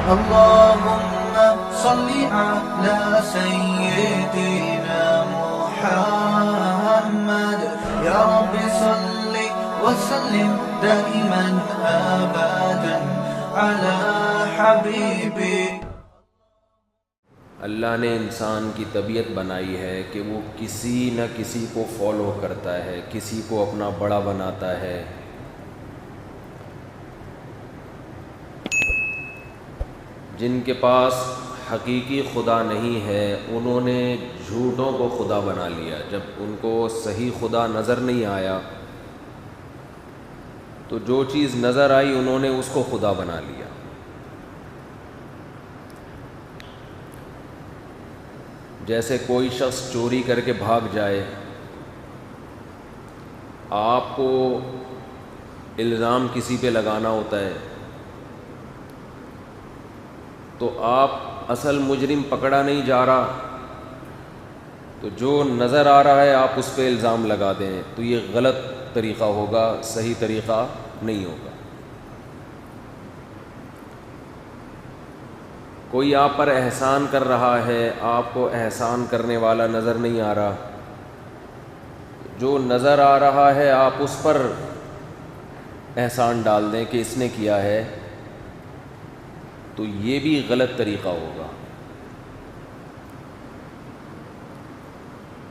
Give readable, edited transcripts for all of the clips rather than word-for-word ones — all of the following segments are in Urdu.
اللهم صل على سيدنا محمد يا رب صل وسلم دائما أبدا على حبيبك. اللہ نے انسان کی طبیعت بنائی ہے کہ وہ کسی نہ کسی کو فالو کرتا ہے، کسی کو اپنا بڑا بناتا ہے. جن کے پاس حقیقی خدا نہیں ہے انہوں نے جھوٹوں کو خدا بنا لیا. جب ان کو صحیح خدا نظر نہیں آیا تو جو چیز نظر آئی انہوں نے اس کو خدا بنا لیا. جیسے کوئی شخص چوری کر کے بھاگ جائے، آپ کو الزام کسی پہ لگانا ہوتا ہے تو آپ اصل مجرم پکڑا نہیں جا رہا تو جو نظر آ رہا ہے آپ اس پہ الزام لگا دیں تو یہ غلط طریقہ ہوگا، صحیح طریقہ نہیں ہوگا. کوئی آپ پر احسان کر رہا ہے، آپ کو احسان کرنے والا نظر نہیں آ رہا، جو نظر آ رہا ہے آپ اس پر احسان ڈال دیں کہ اس نے کیا ہے، تو یہ بھی غلط طریقہ ہوگا.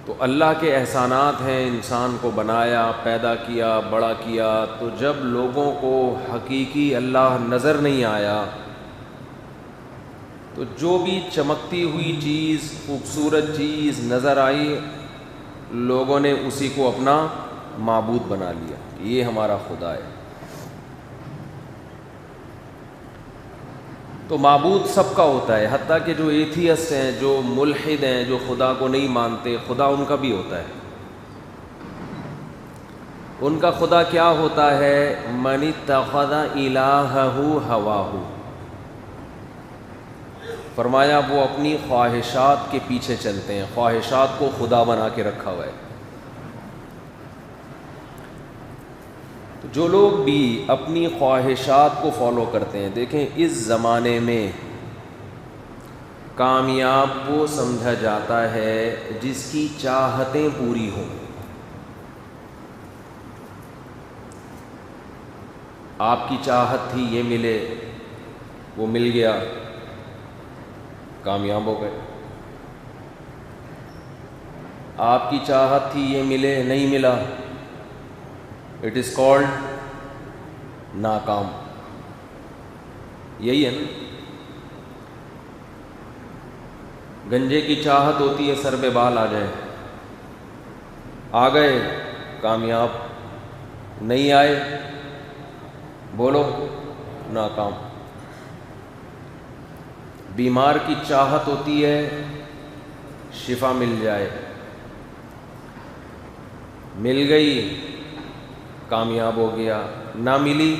تو اللہ کے احسانات ہیں، انسان کو بنایا، پیدا کیا، بڑا کیا. تو جب لوگوں کو حقیقی اللہ نظر نہیں آیا تو جو بھی چمکتی ہوئی چیز، خوبصورت چیز نظر آئی لوگوں نے اسی کو اپنا معبود بنا لیا، یہ ہمارا خدا ہے. تو معبود سب کا ہوتا ہے، حتیٰ کہ جو ایتھیسٹ ہیں، جو ملحد ہیں، جو خدا کو نہیں مانتے، خدا ان کا بھی ہوتا ہے. ان کا خدا کیا ہوتا ہے؟ من اتخذ الہہ ہواہ. فرمایا وہ اپنی خواہشات کے پیچھے چلتے ہیں، خواہشات کو خدا بنا کے رکھا ہوا ہے. تو جو لوگ بھی اپنی خواہشات کو فالو کرتے ہیں، دیکھیں اس زمانے میں کامیاب وہ سمجھا جاتا ہے جس کی چاہتیں پوری ہوں. آپ کی چاہت تھی یہ ملے، وہ مل گیا، کامیاب ہو گئے. آپ کی چاہت تھی یہ ملے، نہیں ملا، اٹ از کالڈ ناکام. یہی ہے نا. گنجے کی چاہت ہوتی ہے سر پہ بال آ جائیں، آ گئے کامیاب، نہیں آئے بولو ناکام. بیمار کی چاہت ہوتی ہے شفا مل جائے، مل گئی کامیاب ہو گیا، نہ ملی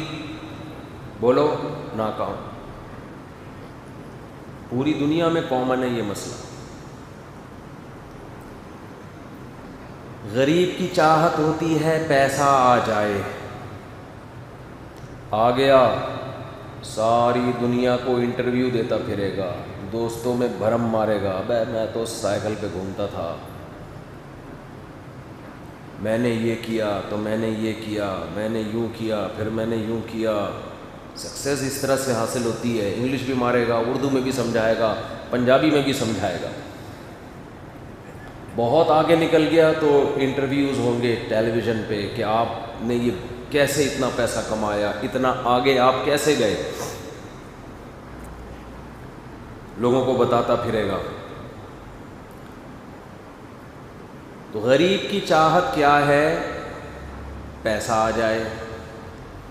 بولو ناکام. پوری دنیا میں کامن ہے یہ مسئلہ. غریب کی چاہت ہوتی ہے پیسہ آ جائے، آ گیا ساری دنیا کو انٹرویو دیتا پھرے گا، دوستوں میں بھرم مارے گا، میں تو سائیکل پہ گھومتا تھا، میں نے یہ کیا تو میں نے یہ کیا، میں نے یوں کیا پھر میں نے یوں کیا. سکسیس اس طرح سے حاصل ہوتی ہے. انگلش بھی مارے گا، اردو میں بھی سمجھائے گا، پنجابی میں بھی سمجھائے گا. بہت آگے نکل گیا تو انٹرویوز ہوں گے ٹیلی ویژن پہ کہ آپ نے یہ کیسے اتنا پیسہ کمایا، اتنا آگے آپ کیسے گئے، لوگوں کو بتاتا پھرے گا. تو غریب کی چاہت کیا ہے؟ پیسہ آ جائے.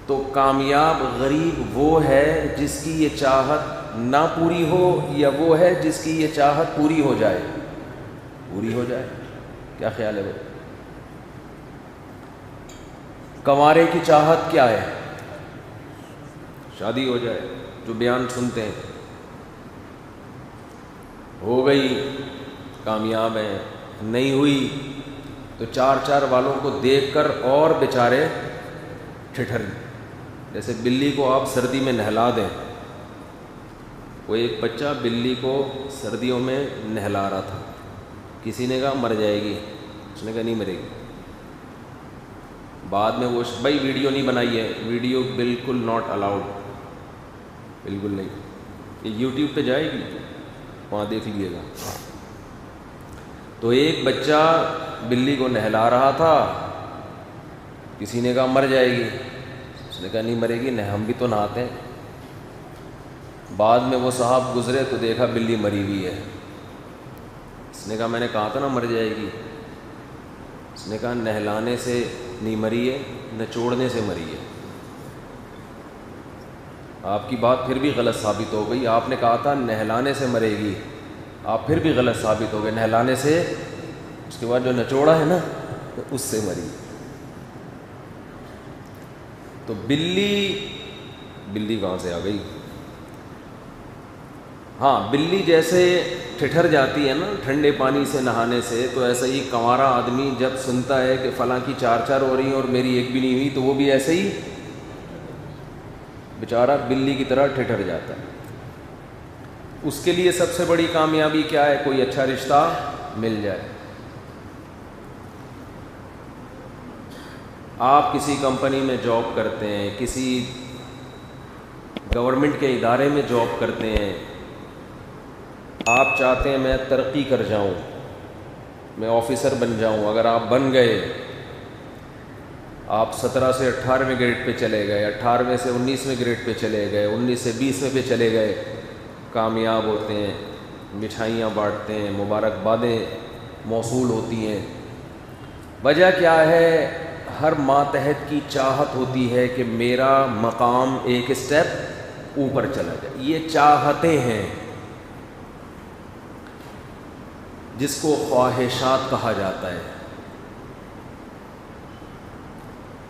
تو کامیاب غریب وہ ہے جس کی یہ چاہت نہ پوری ہو، یا وہ ہے جس کی یہ چاہت پوری ہو جائے؟ پوری ہو جائے. کیا خیال ہے بھائی؟ کنوارے کی چاہت کیا ہے؟ شادی ہو جائے. جو بیان سنتے ہیں ہو گئی کامیاب ہیں، نہیں ہوئی تو چار چار والوں کو دیکھ کر اور بیچارے ٹھٹھر. جیسے بلی کو آپ سردی میں نہلا دیں وہ ایک بچہ بلی کو سردیوں میں نہلا رہا تھا. کسی نے کہا مر جائے گی, اس نے کہا نہیں مرے گی. بعد میں وہ بھائی ویڈیو نہیں بنائی ہے, ویڈیو بالکل ناٹ الاؤڈ, بالکل نہیں, یہ یوٹیوب پہ جائے گی, وہاں دیکھ لیجیے گا. تو ایک بچہ بلی کو نہلا رہا تھا, کسی نے کہا مر جائے گی, اس نے کہا نہیں مرے گی, ہم بھی تو نہاتے ہیں. بعد میں وہ صاحب گزرے تو دیکھا بلی مری ہوئی ہے. اس نے کہا میں نے کہا تھا نا مر جائے گی. اس نے کہا نہلانے سے نہیں مری ہے, نچوڑنے سے مری ہے. آپ کی بات پھر بھی غلط ثابت ہو گئی. آپ نے کہا تھا نہلانے سے مرے گی, آپ پھر بھی غلط ثابت ہو گئے. نہلانے سے, اس کے بعد جو نچوڑا ہے نا اس سے مری. تو بلی کہاں سے آ گئی؟ ہاں, بلی جیسے ٹھٹر جاتی ہے نا ٹھنڈے پانی سے نہانے سے, تو ایسا ہی کنوارا آدمی جب سنتا ہے کہ فلاں کی 4 ہو رہی ہیں اور میری ایک بھی نہیں ہوئی, تو وہ بھی ایسے ہی بیچارہ بلی کی طرح ٹھٹر جاتا ہے. اس کے لیے سب سے بڑی کامیابی کیا ہے؟ کوئی اچھا رشتہ مل جائے. آپ کسی کمپنی میں جاب کرتے ہیں, کسی گورنمنٹ کے ادارے میں جاب کرتے ہیں, آپ چاہتے ہیں میں ترقی کر جاؤں, میں آفیسر بن جاؤں. اگر آپ بن گئے, آپ 17 سے 18ویں گریڈ پہ چلے گئے, 18ویں سے 19ویں گریڈ پہ چلے گئے, 19 سے 20ویں پہ چلے گئے, کامیاب ہوتے ہیں, مٹھائیاں بانٹتے ہیں, مبارکبادیں موصول ہوتی ہیں. وجہ کیا ہے؟ ہر ماتحت کی چاہت ہوتی ہے کہ میرا مقام ایک اسٹیپ اوپر چلا جائے. یہ چاہتے ہیں جس کو خواہشات کہا جاتا ہے.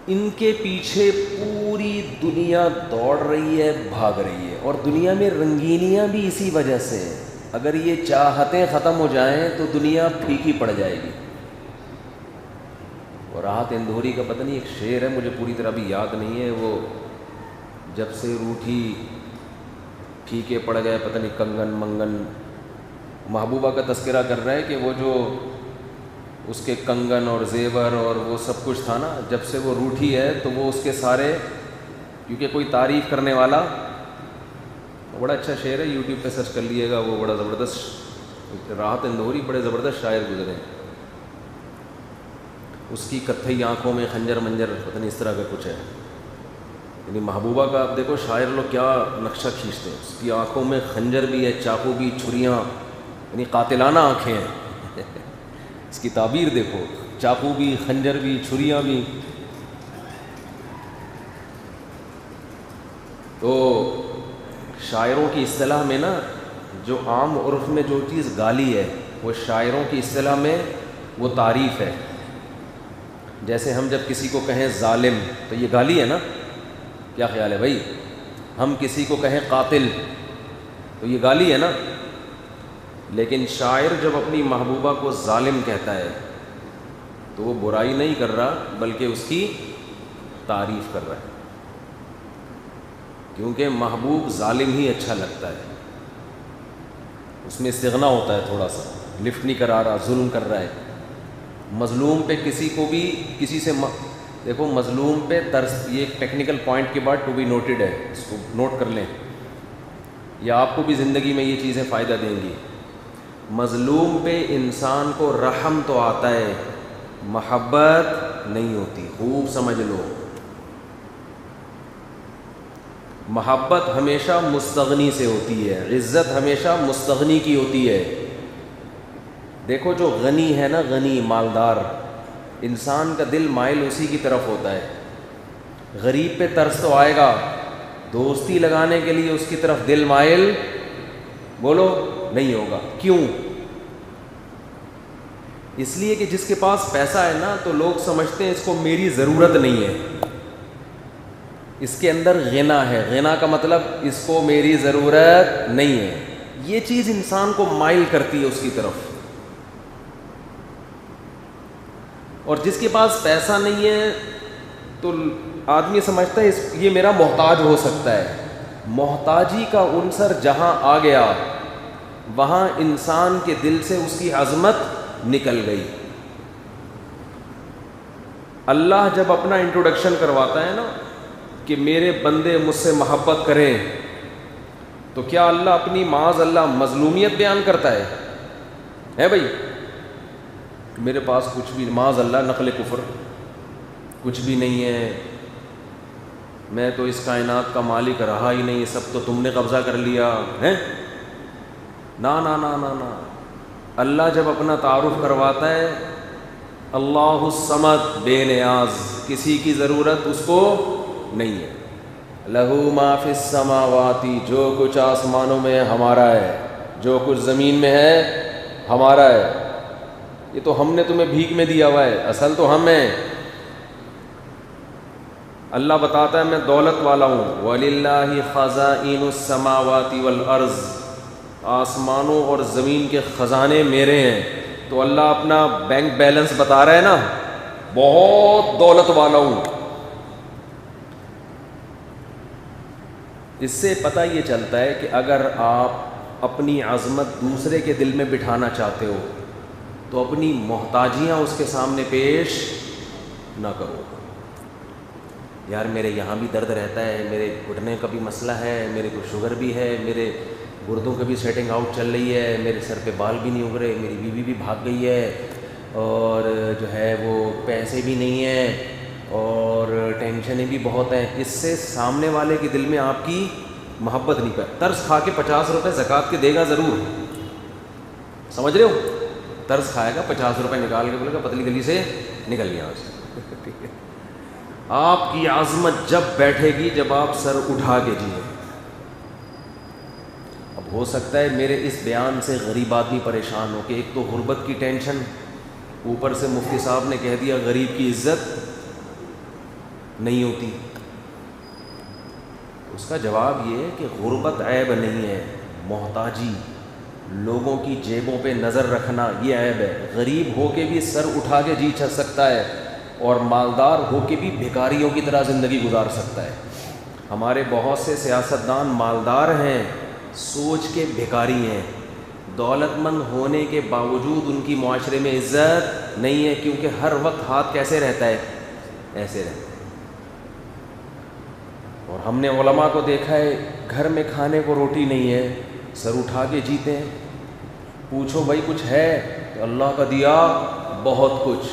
ان کے پیچھے پوری دنیا دوڑ رہی ہے, بھاگ رہی ہے, اور دنیا میں رنگینیاں بھی اسی وجہ سے ہیں. اگر یہ چاہتیں ختم ہو جائیں تو دنیا پھیکی پڑ جائے گی. اور راحت اندھوری کا پتہ نہیں ایک شعر ہے, مجھے پوری طرح بھی یاد نہیں ہے, وہ جب سے روٹھی پھیکے پڑ گئے, پتہ نہیں کنگن منگن, محبوبہ کا تذکرہ کر رہا ہے کہ وہ جو اس کے کنگن اور زیور اور وہ سب کچھ تھا نا, جب سے وہ روٹھی ہے تو وہ اس کے سارے, کیونکہ کوئی تعریف کرنے والا, بڑا اچھا شعر ہے, یوٹیوب پہ سرچ کر لیے گا, وہ بڑا زبردست. راحت اندھوری بڑے زبردست شاعر گزرے ہیں. اس کی کتھئی آنکھوں میں خنجر منجر, پتہ نہیں اس طرح کا کچھ ہے. یعنی محبوبہ کا آپ دیکھو شاعر لوگ کیا نقشہ کھینچتے ہیں. اس کی آنکھوں میں خنجر بھی ہے, چاقو بھی, چھریاں, یعنی قاتلانہ آنکھیں ہیں. اس کی تعبیر دیکھو, چاقو بھی, خنجر بھی, چھریاں بھی. تو شاعروں کی اصطلاح میں نا, جو عام عرف میں جو چیز گالی ہے, وہ شاعروں کی اصطلاح میں وہ تعریف ہے. جیسے ہم جب کسی کو کہیں ظالم تو یہ گالی ہے نا, کیا خیال ہے بھائی؟ ہم کسی کو کہیں قاتل تو یہ گالی ہے نا. لیکن شاعر جب اپنی محبوبہ کو ظالم کہتا ہے تو وہ برائی نہیں کر رہا, بلکہ اس کی تعریف کر رہا ہے. کیونکہ محبوب ظالم ہی اچھا لگتا ہے, اس میں استغنا ہوتا ہے, تھوڑا سا لفٹ نہیں کرا رہا, ظلم کر رہا ہے. مظلوم پہ کسی کو بھی کسی سے دیکھو, مظلوم پہ ترس, یہ ایک ٹیکنیکل پوائنٹ کے بعد ٹو بی نوٹڈ ہے, اس کو نوٹ کر لیں, یا آپ کو بھی زندگی میں یہ چیزیں فائدہ دیں گی. مظلوم پہ انسان کو رحم تو آتا ہے, محبت نہیں ہوتی. خوب سمجھ لو, محبت ہمیشہ مستغنی سے ہوتی ہے, عزت ہمیشہ مستغنی کی ہوتی ہے. دیکھو جو غنی ہے نا, غنی مالدار, انسان کا دل مائل اسی کی طرف ہوتا ہے. غریب پہ ترس تو آئے گا, دوستی لگانے کے لیے اس کی طرف دل مائل بولو نہیں ہوگا. کیوں؟ اس لیے کہ جس کے پاس پیسہ ہے نا, تو لوگ سمجھتے ہیں اس کو میری ضرورت نہیں ہے, اس کے اندر غنا ہے. غنا کا مطلب اس کو میری ضرورت نہیں ہے. یہ چیز انسان کو مائل کرتی ہے اس کی طرف. اور جس کے پاس پیسہ نہیں ہے تو آدمی سمجھتا ہے یہ میرا محتاج ہو سکتا ہے. محتاجی کا عنصر جہاں آ گیا وہاں انسان کے دل سے اس کی عظمت نکل گئی. اللہ جب اپنا انٹروڈکشن کرواتا ہے نا کہ میرے بندے مجھ سے محبت کریں، تو کیا اللہ اپنی معاذ اللہ مظلومیت بیان کرتا ہے بھائی؟ میرے پاس کچھ بھی، معاذ اللہ نقل کفر، کچھ بھی نہیں ہے، میں تو اس کائنات کا مالک رہا ہی نہیں، سب تو تم نے قبضہ کر لیا ہے. نا نا نا نا نا، اللہ جب اپنا تعارف کرواتا ہے اللہ الصمد، بے نیاز، کسی کی ضرورت اس کو نہیں ہے. لہو ما فی السماوات، جو کچھ آسمانوں میں ہے ہمارا ہے، جو کچھ زمین میں ہے ہمارا ہے. یہ تو ہم نے تمہیں بھیک میں دیا ہوا ہے، اصل تو ہم ہیں. اللہ بتاتا ہے میں دولت والا ہوں. وَلِلَّهِ خَزَائِنُ السَّمَاوَاتِ وَالْأَرْضِ، آسمانوں اور زمین کے خزانے میرے ہیں. تو اللہ اپنا بینک بیلنس بتا رہا ہے نا، بہت دولت والا ہوں. اس سے پتہ یہ چلتا ہے کہ اگر آپ اپنی عظمت دوسرے کے دل میں بٹھانا چاہتے ہو تو اپنی محتاجیاں اس کے سامنے پیش نہ کرو. یار میرے یہاں بھی درد رہتا ہے، میرے گھٹنے کا بھی مسئلہ ہے، میرے کو شوگر بھی ہے، میرے گردوں کا بھی سیٹنگ آؤٹ چل رہی ہے، میرے سر پہ بال بھی نہیں اگ رہے، میری بیوی بھی بھاگ گئی ہے، اور جو ہے وہ پیسے بھی نہیں ہیں، اور ٹینشنیں بھی بہت ہیں. اس سے سامنے والے کے دل میں آپ کی محبت نہیں پائے. ترس کھا کے 50 روپے زکوٰۃ کے دے گا ضرور، سمجھ رہے ہو؟ ترس کھائے گا، 50 روپے نکال کے بولے گا پتلی گلی سے نکل گیا اس. آپ کی عظمت جب بیٹھے گی جب آپ سر اٹھا کے جیے. اب ہو سکتا ہے میرے اس بیان سے غریب آدمی پریشان ہو کہ ایک تو غربت کی ٹینشن، اوپر سے مفتی صاحب نے کہہ دیا غریب کی عزت نہیں ہوتی. اس کا جواب یہ ہے کہ غربت عیب نہیں ہے، محتاجی، لوگوں کی جیبوں پہ نظر رکھنا یہ عیب ہے. غریب ہو کے بھی سر اٹھا کے جی سکتا ہے، اور مالدار ہو کے بھی بھکاریوں کی طرح زندگی گزار سکتا ہے. ہمارے بہت سے سیاستدان مالدار ہیں، سوچ کے بھکاری ہیں. دولت مند ہونے کے باوجود ان کی معاشرے میں عزت نہیں ہے، کیونکہ ہر وقت ہاتھ کیسے رہتا ہے؟ ایسے رہتا ہے. اور ہم نے علماء کو دیکھا ہے گھر میں کھانے کو روٹی نہیں ہے، سر اٹھا کے جیتے ہیں. پوچھو بھائی کچھ ہے تو اللہ کا دیا بہت کچھ.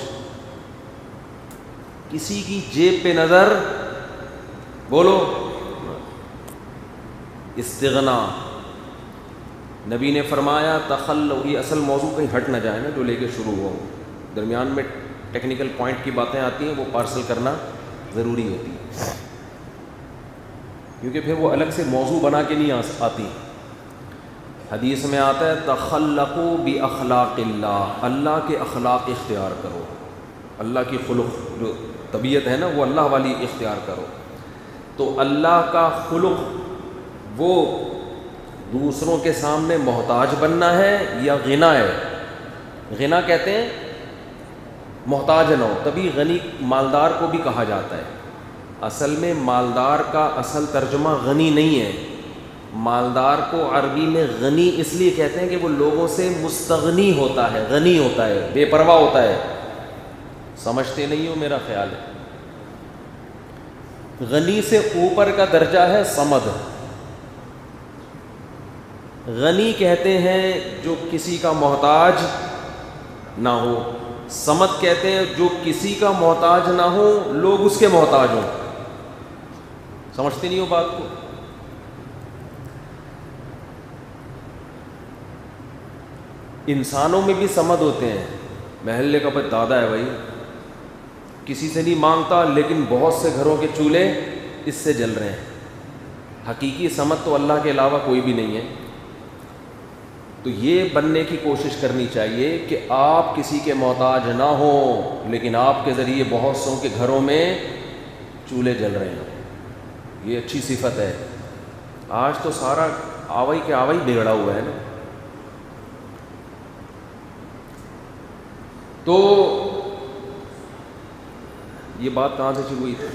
کسی کی جیب پہ نظر، بولو استغنا. نبی نے فرمایا تخلو، یہ اصل موضوع کہیں ہٹ نہ جائے نا جو لے کے شروع ہو، درمیان میں ٹیکنیکل پوائنٹ کی باتیں آتی ہیں وہ پارسل کرنا ضروری ہوتی ہے، کیونکہ پھر وہ الگ سے موضوع بنا کے نہیں آتی. حدیث میں آتا ہے تخلقوا باخلاق اللہ، اللہ کے اخلاق اختیار کرو، اللہ کی خلق جو طبیعت ہے نا وہ اللہ والی اختیار کرو. تو اللہ کا خلق وہ دوسروں کے سامنے محتاج بننا ہے یا غنا ہے؟ غنا کہتے ہیں محتاج نہ ہو، تبھی غنی مالدار کو بھی کہا جاتا ہے. اصل میں مالدار کا اصل ترجمہ غنی نہیں ہے. مالدار کو عربی میں غنی اس لیے کہتے ہیں کہ وہ لوگوں سے مستغنی ہوتا ہے، غنی ہوتا ہے، بے پرواہ ہوتا ہے. سمجھتے نہیں ہو میرا خیال ہے. غنی سے اوپر کا درجہ ہے صمد. غنی کہتے ہیں جو کسی کا محتاج نہ ہو، صمد کہتے ہیں جو کسی کا محتاج نہ ہو لوگ اس کے محتاج ہوں. سمجھتے نہیں ہو بات کو؟ انسانوں میں بھی صمد ہوتے ہیں. محلے کا بھائی دادا ہے بھائی، کسی سے نہیں مانگتا لیکن بہت سے گھروں کے چولہے اس سے جل رہے ہیں. حقیقی صمد تو اللہ کے علاوہ کوئی بھی نہیں ہے. تو یہ بننے کی کوشش کرنی چاہیے کہ آپ کسی کے محتاج نہ ہوں لیکن آپ کے ذریعے بہت سوں کے گھروں میں چولہے جل رہے ہیں. یہ اچھی صفت ہے. آج تو سارا آوائی کے آوائی بگڑا ہوا ہے نا. تو یہ بات کہاں سے شروع ہوئی تھی؟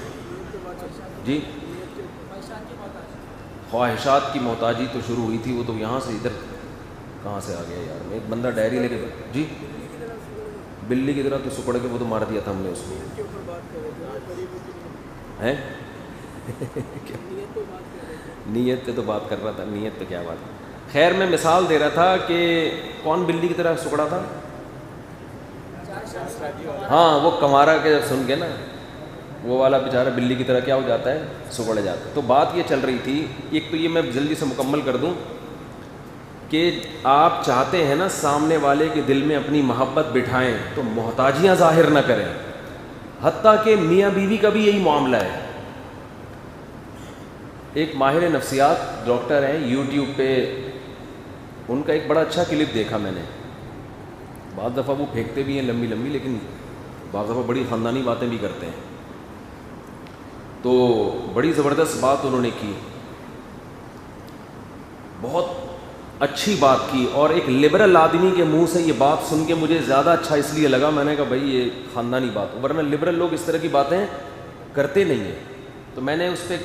جی خواہشات کی محتاجی تو شروع ہوئی تھی، وہ تو یہاں سے ادھر کہاں سے آ گیا یار. میں ایک بندہ ڈائری لے کے جی بلی کی طرح تو سکڑ کے وہ تو مار دیا تھا ہم نے اس کو ہیں. نیت پہ تو بات کر رہا تھا، نیت پہ کیا بات. خیر میں مثال دے رہا تھا کہ کون بلی کی طرح سکڑا تھا. ہاں وہ کمارا کے سن کے نا وہ والا بیچارہ بلی کی طرح کیا ہو جاتا ہے، سکڑ جاتا ہے. تو بات یہ چل رہی تھی، ایک تو یہ میں جلدی سے مکمل کر دوں کہ آپ چاہتے ہیں نا سامنے والے کے دل میں اپنی محبت بٹھائیں تو محتاجیاں ظاہر نہ کریں. حتیٰ کہ میاں بیوی کا بھی یہی معاملہ ہے. ایک ماہر نفسیات ڈاکٹر ہیں یوٹیوب پہ، ان کا ایک بڑا اچھا کلپ دیکھا میں نے. بعض دفعہ وہ پھینکتے بھی ہیں لمبی لمبی، لیکن بعض دفعہ بڑی خاندانی باتیں بھی کرتے ہیں. تو بڑی زبردست بات انہوں نے کی، بہت اچھی بات کی، اور ایک لبرل آدمی کے منہ سے یہ بات سن کے مجھے زیادہ اچھا اس لیے لگا. میں نے کہا بھائی یہ خاندانی بات، ورنہ لبرل لوگ اس طرح کی باتیں کرتے نہیں ہیں. تو میں نے اس پہ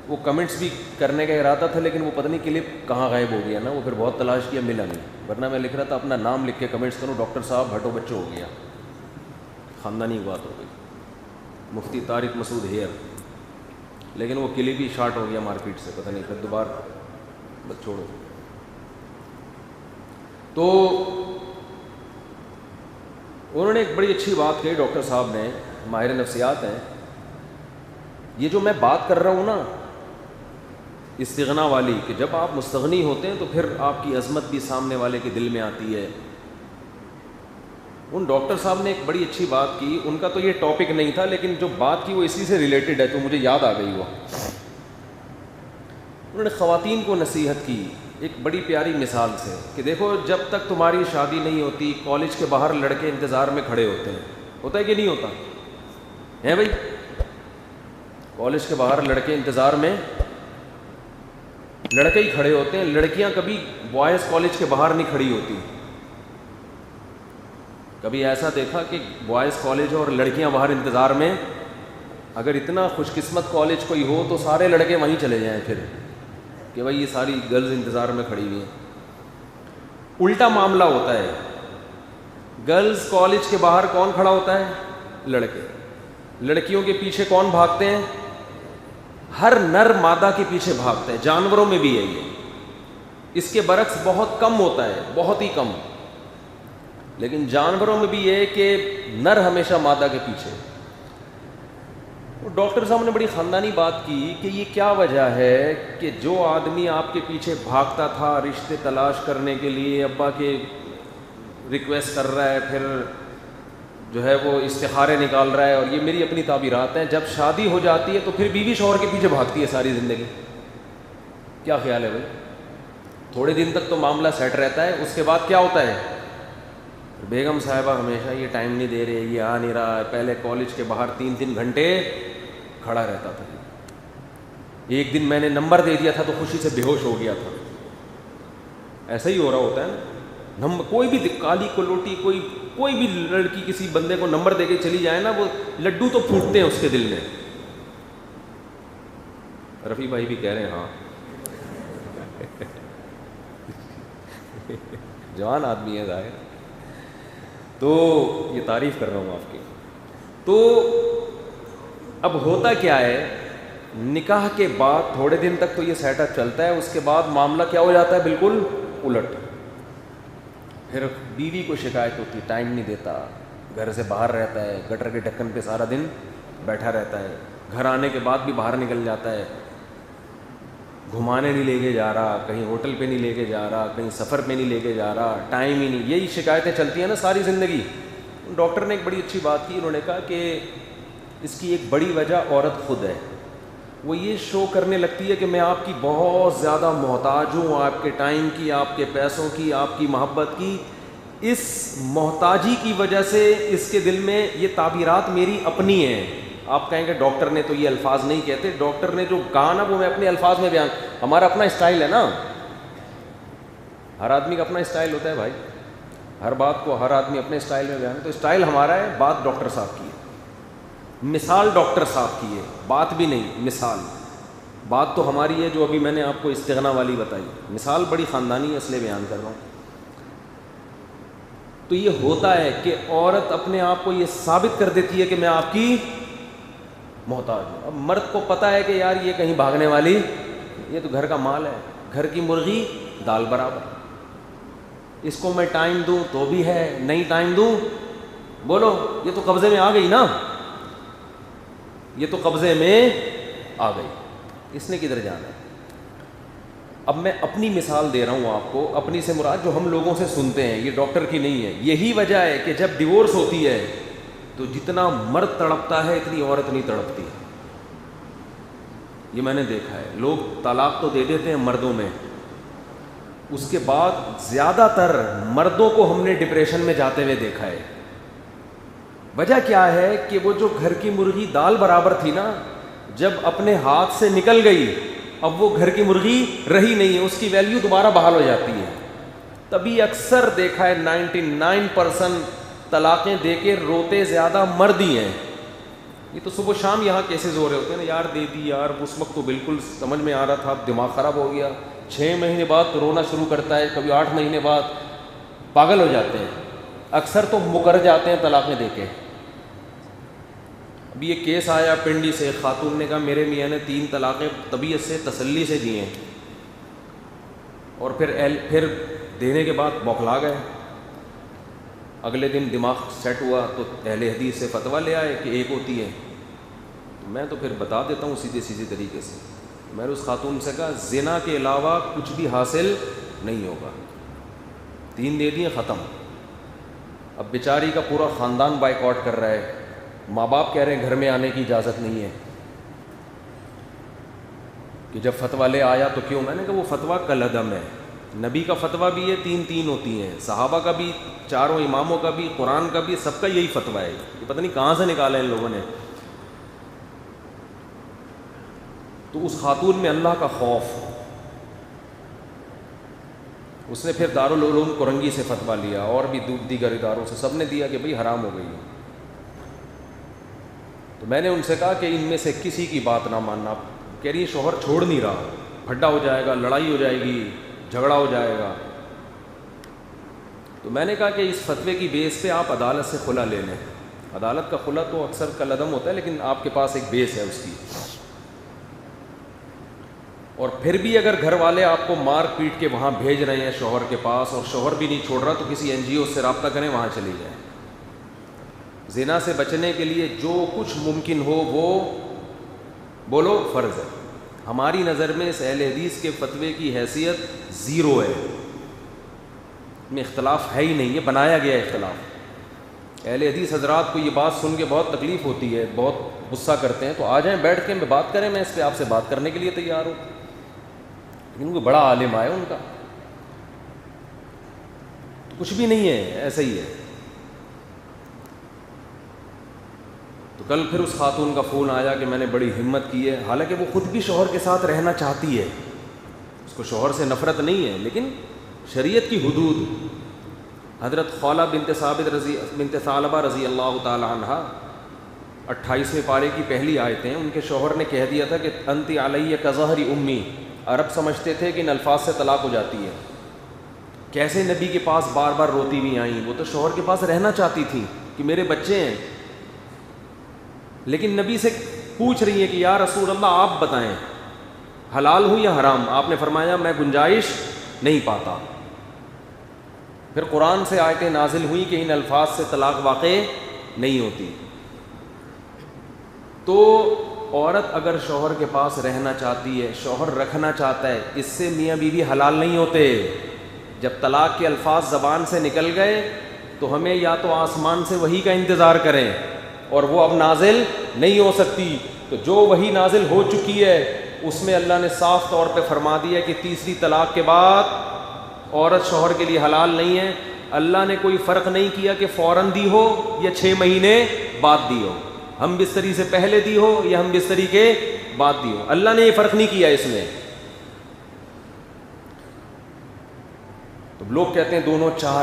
وہ کمنٹس بھی کرنے کا ارادہ تھا، لیکن وہ پتہ نہیں کلپ کہاں غائب ہو گیا نا، وہ پھر بہت تلاش کیا ملا نہیں. ورنہ میں لکھ رہا تھا اپنا نام لکھ کے کمنٹس کروں ڈاکٹر صاحب ہٹو بچوں ہو گیا، خاندانی بات ہو گئی، مفتی طارق مسعود ہیئر. لیکن وہ کلپ ہی شارٹ ہو گیا مارکیٹ سے، پتہ نہیں پھر دوبارہ بس چھوڑو. تو انہوں نے ایک بڑی اچھی بات کہی ڈاکٹر صاحب نے، ماہر نفسیات ہیں. یہ جو میں بات کر رہا ہوں نا استغنا والی، کہ جب آپ مستغنی ہوتے ہیں تو پھر آپ کی عظمت بھی سامنے والے کے دل میں آتی ہے. ان ڈاکٹر صاحب نے ایک بڑی اچھی بات کی، ان کا تو یہ ٹاپک نہیں تھا لیکن جو بات کی وہ اسی سے ریلیٹڈ ہے تو مجھے یاد آ گئی. وہ انہوں نے خواتین کو نصیحت کی ایک بڑی پیاری مثال سے کہ دیکھو جب تک تمہاری شادی نہیں ہوتی کالج کے باہر لڑکے انتظار میں کھڑے ہوتے ہیں. ہوتا ہے کہ نہیں ہوتا ہے بھائی؟ کالج کے باہر لڑکے انتظار میں، لڑکے ہی کھڑے ہوتے ہیں، لڑکیاں کبھی بوائز کالج کے باہر نہیں کھڑی ہوتی. کبھی ایسا دیکھا کہ بوائز کالج اور لڑکیاں باہر انتظار میں؟ اگر اتنا خوش قسمت کالج کوئی ہو تو سارے لڑکے وہیں چلے جائیں پھر کہ بھائی یہ ساری گرلز انتظار میں کھڑی ہوئی ہیں. الٹا معاملہ ہوتا ہے، گرلز کالج کے باہر کون کھڑا ہوتا ہے؟ لڑکے. لڑکیوں کے پیچھے کون بھاگتے ہیں؟ ہر نر مادہ کے پیچھے بھاگتا ہے. جانوروں میں بھی ہے یہ، اس کے برعکس بہت کم ہوتا ہے، بہت ہی کم. لیکن جانوروں میں بھی یہ ہے کہ نر ہمیشہ مادہ کے پیچھے. ڈاکٹر صاحب نے بڑی خاندانی بات کی کہ یہ کیا وجہ ہے کہ جو آدمی آپ کے پیچھے بھاگتا تھا رشتے تلاش کرنے کے لیے، ابا کے ریکویسٹ کر رہا ہے، پھر جو ہے وہ استخارے نکال رہا ہے، اور یہ میری اپنی تعبیرات ہیں، جب شادی ہو جاتی ہے تو پھر بیوی شوہر کے پیچھے بھاگتی ہے ساری زندگی. کیا خیال ہے بھائی؟ تھوڑے دن تک تو معاملہ سیٹ رہتا ہے، اس کے بعد کیا ہوتا ہے؟ بیگم صاحبہ ہمیشہ یہ ٹائم نہیں دے رہے، یہ آ نہیں رہا. پہلے کالج کے باہر 3 گھنٹے کھڑا رہتا تھا. ایک دن میں نے نمبر دے دیا تھا تو خوشی سے بے ہوش ہو گیا تھا. ایسا ہی ہو رہا ہوتا ہے نا. کوئی بھی کالی کلوٹی کوئی بھی لڑکی کسی بندے کو نمبر دے کے چلی جائے نا، وہ لڈو تو پھوٹتے ہیں اس کے دل میں. رفیع بھائی بھی کہہ رہے ہیں ہاں جوان آدمی ہے ظاہر، تو یہ تعریف کر رہا ہوں آپ کی. تو اب ہوتا کیا ہے، نکاح کے بعد تھوڑے دن تک تو یہ سیٹ اپ چلتا ہے، اس کے بعد معاملہ کیا ہو جاتا ہے؟ بالکل الٹ. پھر بیوی کو شکایت ہوتی، ٹائم نہیں دیتا، گھر سے باہر رہتا ہے، گٹر کے ڈھکن پہ سارا دن بیٹھا رہتا ہے، گھر آنے کے بعد بھی باہر نکل جاتا ہے، گھمانے نہیں لے کے جا رہا، کہیں ہوٹل پہ نہیں لے کے جا رہا، کہیں سفر پہ نہیں لے کے جا رہا، ٹائم ہی نہیں. یہی شکایتیں چلتی ہیں نا ساری زندگی. ڈاکٹر نے ایک بڑی اچھی بات کی، انہوں نے کہا کہ اس کی ایک بڑی وجہ عورت خود ہے. وہ یہ شو کرنے لگتی ہے کہ میں آپ کی بہت زیادہ محتاج ہوں، آپ کے ٹائم کی، آپ کے پیسوں کی، آپ کی محبت کی. اس محتاجی کی وجہ سے اس کے دل میں یہ تعبیرات میری اپنی ہیں. آپ کہیں گے ڈاکٹر نے تو یہ الفاظ نہیں کہتے، ڈاکٹر نے جو کہا نا وہ میں اپنے الفاظ میں بیان. ہمارا اپنا اسٹائل ہے نا، ہر آدمی کا اپنا اسٹائل ہوتا ہے بھائی، ہر بات کو ہر آدمی اپنے اسٹائل میں بیان. تو اسٹائل ہمارا ہے، بات ڈاکٹر صاحب کی ہے، مثال ڈاکٹر صاحب کی ہے، بات بھی نہیں مثال. بات تو ہماری ہے جو ابھی میں نے آپ کو استغنا والی بتائی، مثال بڑی خاندانی ہے اس لیے بیان کر رہا ہوں۔ تو یہ ہوتا ہے کہ عورت اپنے آپ کو یہ ثابت کر دیتی ہے کہ میں آپ کی محتاج ہوں۔ اب مرد کو پتہ ہے کہ یار یہ کہیں بھاگنے والی، یہ تو گھر کا مال ہے، گھر کی مرغی دال برابر، اس کو میں ٹائم دوں تو بھی ہے، نہیں ٹائم دوں بولو یہ تو قبضے میں آ گئی نا، یہ تو قبضے میں آ گئی، اس نے کدھر جانا ہے۔ اب میں اپنی مثال دے رہا ہوں آپ کو، اپنی سے مراد جو ہم لوگوں سے سنتے ہیں، یہ ڈاکٹر کی نہیں ہے۔ یہی وجہ ہے کہ جب ڈیورس ہوتی ہے تو جتنا مرد تڑپتا ہے اتنی عورت نہیں تڑپتی، یہ میں نے دیکھا ہے۔ لوگ طلاق تو دے دیتے ہیں مردوں میں، اس کے بعد زیادہ تر مردوں کو ہم نے ڈپریشن میں جاتے ہوئے دیکھا ہے۔ وجہ کیا ہے کہ وہ جو گھر کی مرغی دال برابر تھی نا، جب اپنے ہاتھ سے نکل گئی اب وہ گھر کی مرغی رہی نہیں ہے، اس کی ویلیو دوبارہ بحال ہو جاتی ہے۔ تبھی اکثر دیکھا ہے 99% طلاقیں دے کے روتے زیادہ مرد ہی ہیں۔ یہ تو صبح شام یہاں کیسز ہو رہے ہوتے ہیں نا، یار دے دی یار، اس وقت تو بالکل سمجھ میں آ رہا تھا، اب دماغ خراب ہو گیا، 6 مہینے بعد رونا شروع کرتا ہے، کبھی 8 مہینے بعد، پاگل ہو جاتے ہیں، اکثر تو مکر جاتے ہیں طلاقیں دے کے۔ ابھی یہ کیس آیا پنڈی سے، خاتون نے کہا میرے میاں نے 3 طلاقیں طبیعت سے تسلی سے دی ہیں، اور پھر دینے کے بعد بوکھلا گئے۔ اگلے دن دماغ سیٹ ہوا تو اہل حدیث سے فتویٰ لے آئے کہ 1 ہوتی ہے۔ تو میں تو پھر بتا دیتا ہوں سیدھے طریقے سے، میں نے اس خاتون سے کہا زنا کے علاوہ کچھ بھی حاصل نہیں ہوگا، 3 دے دیے ختم۔ اب بیچاری کا پورا خاندان بائیکاٹ کر رہا ہے، ماں باپ کہہ رہے ہیں گھر میں آنے کی اجازت نہیں ہے، کہ جب فتویٰ لے آیا تو کیوں؟ میں نے کہا وہ فتویٰ کالعدم ہے، نبی کا فتویٰ بھی ہے 3 ہوتی ہیں، صحابہ کا بھی، 4 اماموں کا بھی، قرآن کا بھی، سب کا یہی فتویٰ ہے، یہ پتہ نہیں کہاں سے نکالا ان لوگوں نے۔ تو اس خاتون میں اللہ کا خوف، اس نے پھر دارالعلوم کرنگی سے فتویٰ لیا اور بھی دیگر اداروں سے، سب نے دیا کہ بھئی حرام ہو گئی ہے۔ تو میں نے ان سے کہا کہ ان میں سے کسی کی بات نہ ماننا۔ کہہ رہی ہے شوہر چھوڑ نہیں رہا، پھڈا ہو جائے گا، لڑائی ہو جائے گی، جھگڑا ہو جائے گا۔ تو میں نے کہا کہ اس فتوے کی بیس پہ آپ عدالت سے خلا لے لیں، عدالت کا خلا تو اکثر کالعدم ہوتا ہے، لیکن آپ کے پاس ایک بیس ہے اس کی۔ اور پھر بھی اگر گھر والے آپ کو مار پیٹ کے وہاں بھیج رہے ہیں شوہر کے پاس، اور شوہر بھی نہیں چھوڑ رہا، تو کسی NGO سے رابطہ کریں، وہاں چلی جائیں۔ زنا سے بچنے کے لیے جو کچھ ممکن ہو وہ بولو فرض ہے۔ ہماری نظر میں اس اہل حدیث کے فتوے کی حیثیت 0 ہے، میں اختلاف ہے ہی نہیں، یہ بنایا گیا اختلاف۔ اہل حدیث حضرات کو یہ بات سن کے بہت تکلیف ہوتی ہے، بہت غصہ کرتے ہیں، تو آ جائیں بیٹھ کے بات کریں، میں اس پہ آپ سے بات کرنے کے لیے تیار ہوں، لیکن کوئی بڑا عالم آئے ان کا تو کچھ بھی نہیں ہے، ایسا ہی ہے۔ تو کل پھر اس خاتون کا فون آیا کہ میں نے بڑی ہمت کی ہے، حالانکہ وہ خود بھی شوہر کے ساتھ رہنا چاہتی ہے، اس کو شوہر سے نفرت نہیں ہے، لیکن شریعت کی حدود۔ حضرت خولہ بنت ثعلبہ رضی اللہ تعالی عنہا 28ویں پارے کی پہلی آیتیں، ان کے شوہر نے کہہ دیا تھا کہ انت علی کظہر امی، عرب سمجھتے تھے کہ ان الفاظ سے طلاق ہو جاتی ہے۔ کیسے نبی کے پاس بار بار روتی ہوئی آئیں، وہ تو شوہر کے پاس رہنا چاہتی تھی کہ میرے بچے ہیں، لیکن نبی سے پوچھ رہی ہیں کہ یا رسول اللہ آپ بتائیں حلال ہوں یا حرام؟ آپ نے فرمایا میں گنجائش نہیں پاتا۔ پھر قرآن سے آیتیں نازل ہوئی کہ ان الفاظ سے طلاق واقع نہیں ہوتی۔ تو عورت اگر شوہر کے پاس رہنا چاہتی ہے، شوہر رکھنا چاہتا ہے، اس سے میاں بیوی حلال نہیں ہوتے۔ جب طلاق کے الفاظ زبان سے نکل گئے تو ہمیں یا تو آسمان سے وحی کا انتظار کریں، اور وہ اب نازل نہیں ہو سکتی، تو جو وحی نازل ہو چکی ہے اس میں اللہ نے صاف طور پہ فرما دیا کہ تیسری طلاق کے بعد عورت شوہر کے لیے حلال نہیں ہے۔ اللہ نے کوئی فرق نہیں کیا کہ فوراً دی ہو یا 6 مہینے بعد دی ہو، ہم بستری سے پہلے دی ہو یا ہم بستری کے بعد دی ہو، اللہ نے یہ فرق نہیں کیا اس میں۔ تو لوگ کہتے ہیں دونوں چاہ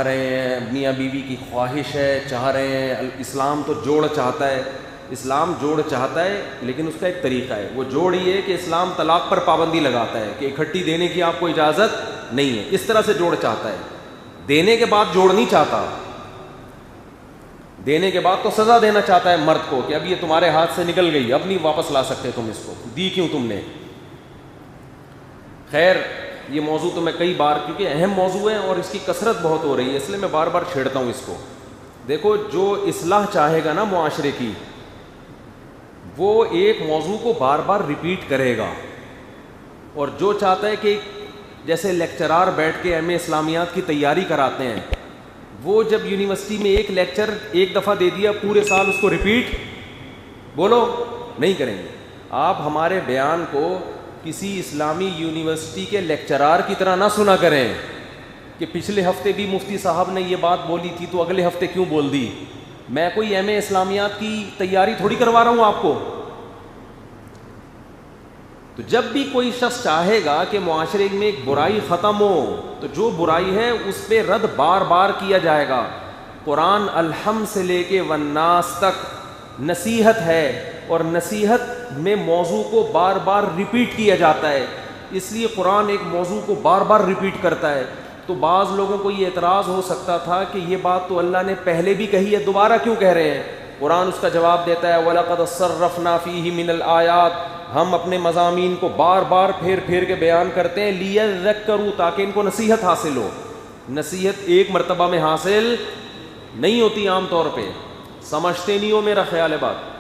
رہے ہیں، میاں بیوی کی خواہش ہے، چاہ رہے ہیں، اسلام تو جوڑ چاہتا ہے۔ اسلام جوڑ چاہتا ہے لیکن اس کا ایک طریقہ ہے. وہ جوڑ یہ ہے کہ اسلام طلاق پر پابندی لگاتا ہے کہ اکٹھی دینے کی آپ کو اجازت نہیں ہے. اس طرح سے جوڑ چاہتا ہے. دینے کے بعد جوڑ نہیں چاہتا. دینے کے بعد تو سزا دینا چاہتا ہے مرد کو کہ اب یہ تمہارے ہاتھ سے نکل گئی, اب نہیں واپس لا سکتے تم اس کو, دی کیوں تم نے. خیر یہ موضوع تو میں کئی بار, کیونکہ اہم موضوع ہے اور اس کی کثرت بہت ہو رہی ہے, اس لیے میں بار بار چھیڑتا ہوں اس کو. دیکھو جو اصلاح چاہے گا نا معاشرے کی, وہ ایک موضوع کو بار بار ریپیٹ کرے گا. اور جو چاہتا ہے کہ جیسے لیکچرار بیٹھ کے ایم اے اسلامیات کی تیاری کراتے ہیں, وہ جب یونیورسٹی میں ایک لیکچر ایک دفعہ دے دیا پورے سال اس کو ریپیٹ بولو نہیں کریں گے. آپ ہمارے بیان کو کسی اسلامی یونیورسٹی کے لیکچرار کی طرح نہ سنا کریں کہ پچھلے ہفتے بھی مفتی صاحب نے یہ بات بولی تھی تو اگلے ہفتے کیوں بول دی. میں کوئی ایم اے اسلامیات کی تیاری تھوڑی کروا رہا ہوں آپ کو. تو جب بھی کوئی شخص چاہے گا کہ معاشرے میں ایک برائی ختم ہو, تو جو برائی ہے اس پہ رد بار بار کیا جائے گا. قرآن الحمد سے لے کے والناس تک نصیحت ہے, اور نصیحت میں موضوع کو بار بار ریپیٹ کیا جاتا ہے. اس لیے قرآن ایک موضوع کو بار بار ریپیٹ کرتا ہے. تو بعض لوگوں کو یہ اعتراض ہو سکتا تھا کہ یہ بات تو اللہ نے پہلے بھی کہی ہے, دوبارہ کیوں کہہ رہے ہیں. قرآن اس کا جواب دیتا ہے وَلَقَدْ صَرَّفْنَا فِيهِ مِنَ الْآيَاتِ, ہم اپنے مضامین کو بار بار پھیر پھیر کے بیان کرتے ہیں لِيَذَّكَّرُوا, تاکہ ان کو نصیحت حاصل ہو. نصیحت ایک مرتبہ میں حاصل نہیں ہوتی, عام طور پہ سمجھتے نہیں ہو, میرا خیال ہے بات.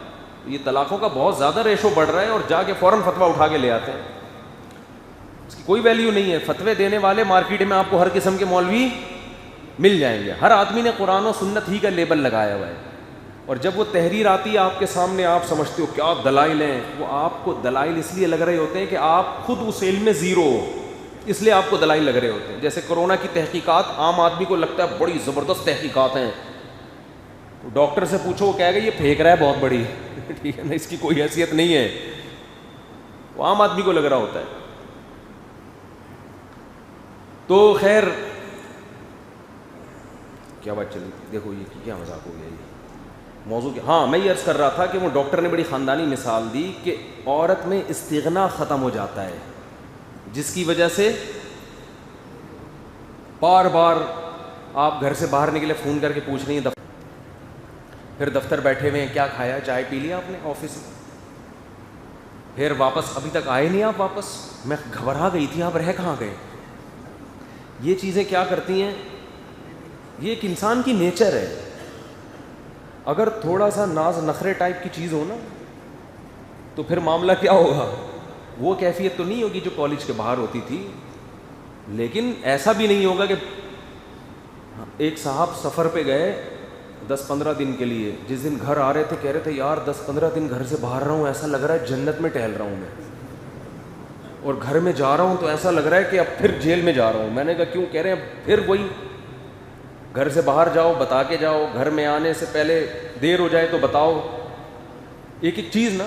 یہ طلاقوں کا بہت زیادہ ریشو بڑھ رہا ہے اور جا کے فوراً فتویٰ اٹھا کے لے آتے ہیں. اس کی کوئی ویلیو نہیں ہے. فتوے دینے والے مارکیٹ میں آپ کو ہر قسم کے مولوی مل جائیں گے. ہر آدمی نے قرآن و سنت ہی کا لیبل لگایا ہوا ہے, اور جب وہ تحریر آتی ہے آپ کے سامنے, آپ سمجھتے ہو کیا دلائل ہیں. وہ آپ کو دلائل اس لیے لگ رہے ہوتے ہیں کہ آپ خود اس علم میں زیرو ہو, اس لیے آپ کو دلائل لگ رہے ہوتے ہیں. جیسے کرونا کی تحقیقات عام آدمی کو لگتا ہے بڑی زبردست تحقیقات ہیں, ڈاکٹر سے پوچھو وہ کہے گا یہ پھینک رہا ہے بہت بڑی, ٹھیک ہے نا, اس کی کوئی حیثیت نہیں ہے. وہ عام آدمی کو لگ رہا ہوتا ہے. تو خیر کیا بات چلی تھی, دیکھو یہ کیا مذاق ہو گیا یہ موضوع. ہاں میں یہ عرض کر رہا تھا کہ وہ ڈاکٹر نے بڑی خاندانی مثال دی کہ عورت میں استغنا ختم ہو جاتا ہے, جس کی وجہ سے بار بار آپ گھر سے باہر نکلے فون کر کے پوچھ رہی ہیں, پھر دفتر بیٹھے ہوئے ہیں, کیا کھایا, چائے پی لیا آپ نے آفس میں, پھر واپس ابھی تک آئے نہیں آپ واپس, میں گھبرا گئی تھی آپ رہ کہاں گئے. یہ چیزیں کیا کرتی ہیں, یہ ایک انسان کی نیچر ہے. اگر تھوڑا سا ناز نخرے ٹائپ کی چیز ہو نا تو پھر معاملہ کیا ہوگا. وہ کیفیت تو نہیں ہوگی جو کالج کے باہر ہوتی تھی, لیکن ایسا بھی نہیں ہوگا کہ ایک صاحب سفر پہ گئے 10-15 دن کے لیے, جس دن گھر آ رہے تھے کہہ رہے تھے یار 10-15 دن گھر سے باہر رہا ہوں, ایسا لگ رہا ہے جنت میں ٹہل رہا ہوں میں, اور گھر میں جا رہا ہوں تو ایسا لگ رہا ہے کہ اب پھر جیل میں جا رہا ہوں. میں نے کہا کیوں, کہہ رہے ہیں پھر وہی گھر سے باہر جاؤ بتا کے جاؤ, گھر میں آنے سے پہلے دیر ہو جائے تو بتاؤ. ایک ایک چیز نا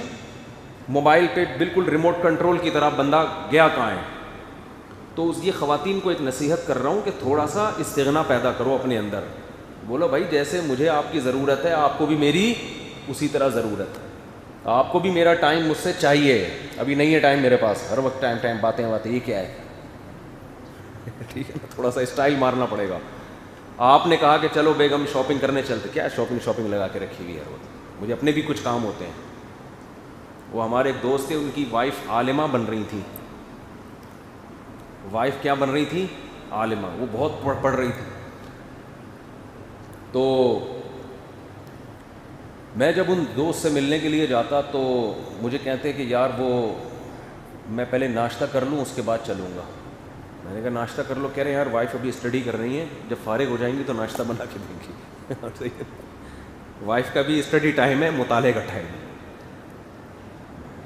موبائل پہ بالکل ریموٹ کنٹرول کی طرح بندہ گیا کہاں ہے. تو یہ خواتین کو ایک نصیحت کر رہا ہوں کہ تھوڑا سا استغنا پیدا کرو اپنے اندر. بولو بھائی جیسے مجھے آپ کی ضرورت ہے آپ کو بھی میری اسی طرح ضرورت ہے, آپ کو بھی میرا ٹائم مجھ سے چاہیے. ابھی نہیں ہے ٹائم میرے پاس, ہر وقت ٹائم باتیں یہ کیا ہے, ٹھیک ہے نا, تھوڑا سا اسٹائل مارنا پڑے گا. آپ نے کہا کہ چلو بیگم شاپنگ کرنے چلتے, کیا شاپنگ لگا کے رکھی ہوئی ہے, مجھے اپنے بھی کچھ کام ہوتے ہیں. وہ ہمارے ایک دوست تھے, ان کی وائف عالمہ بن رہی تھی. وائف کیا بن رہی تھی, عالمہ. وہ بہت پڑھ رہی تھی. تو میں جب ان دوست سے ملنے کے لیے جاتا تو مجھے کہتے کہ یار وہ میں پہلے ناشتہ کر لوں اس کے بعد چلوں گا. میں نے کہا ناشتہ کر لو. کہہ رہے ہیں یار وائف ابھی اسٹڈی کر رہی ہیں, جب فارغ ہو جائیں گی تو ناشتہ بنا کے دیں گی. وائف کا بھی اسٹڈی ٹائم ہے, مطالعے کا ٹائم ہے.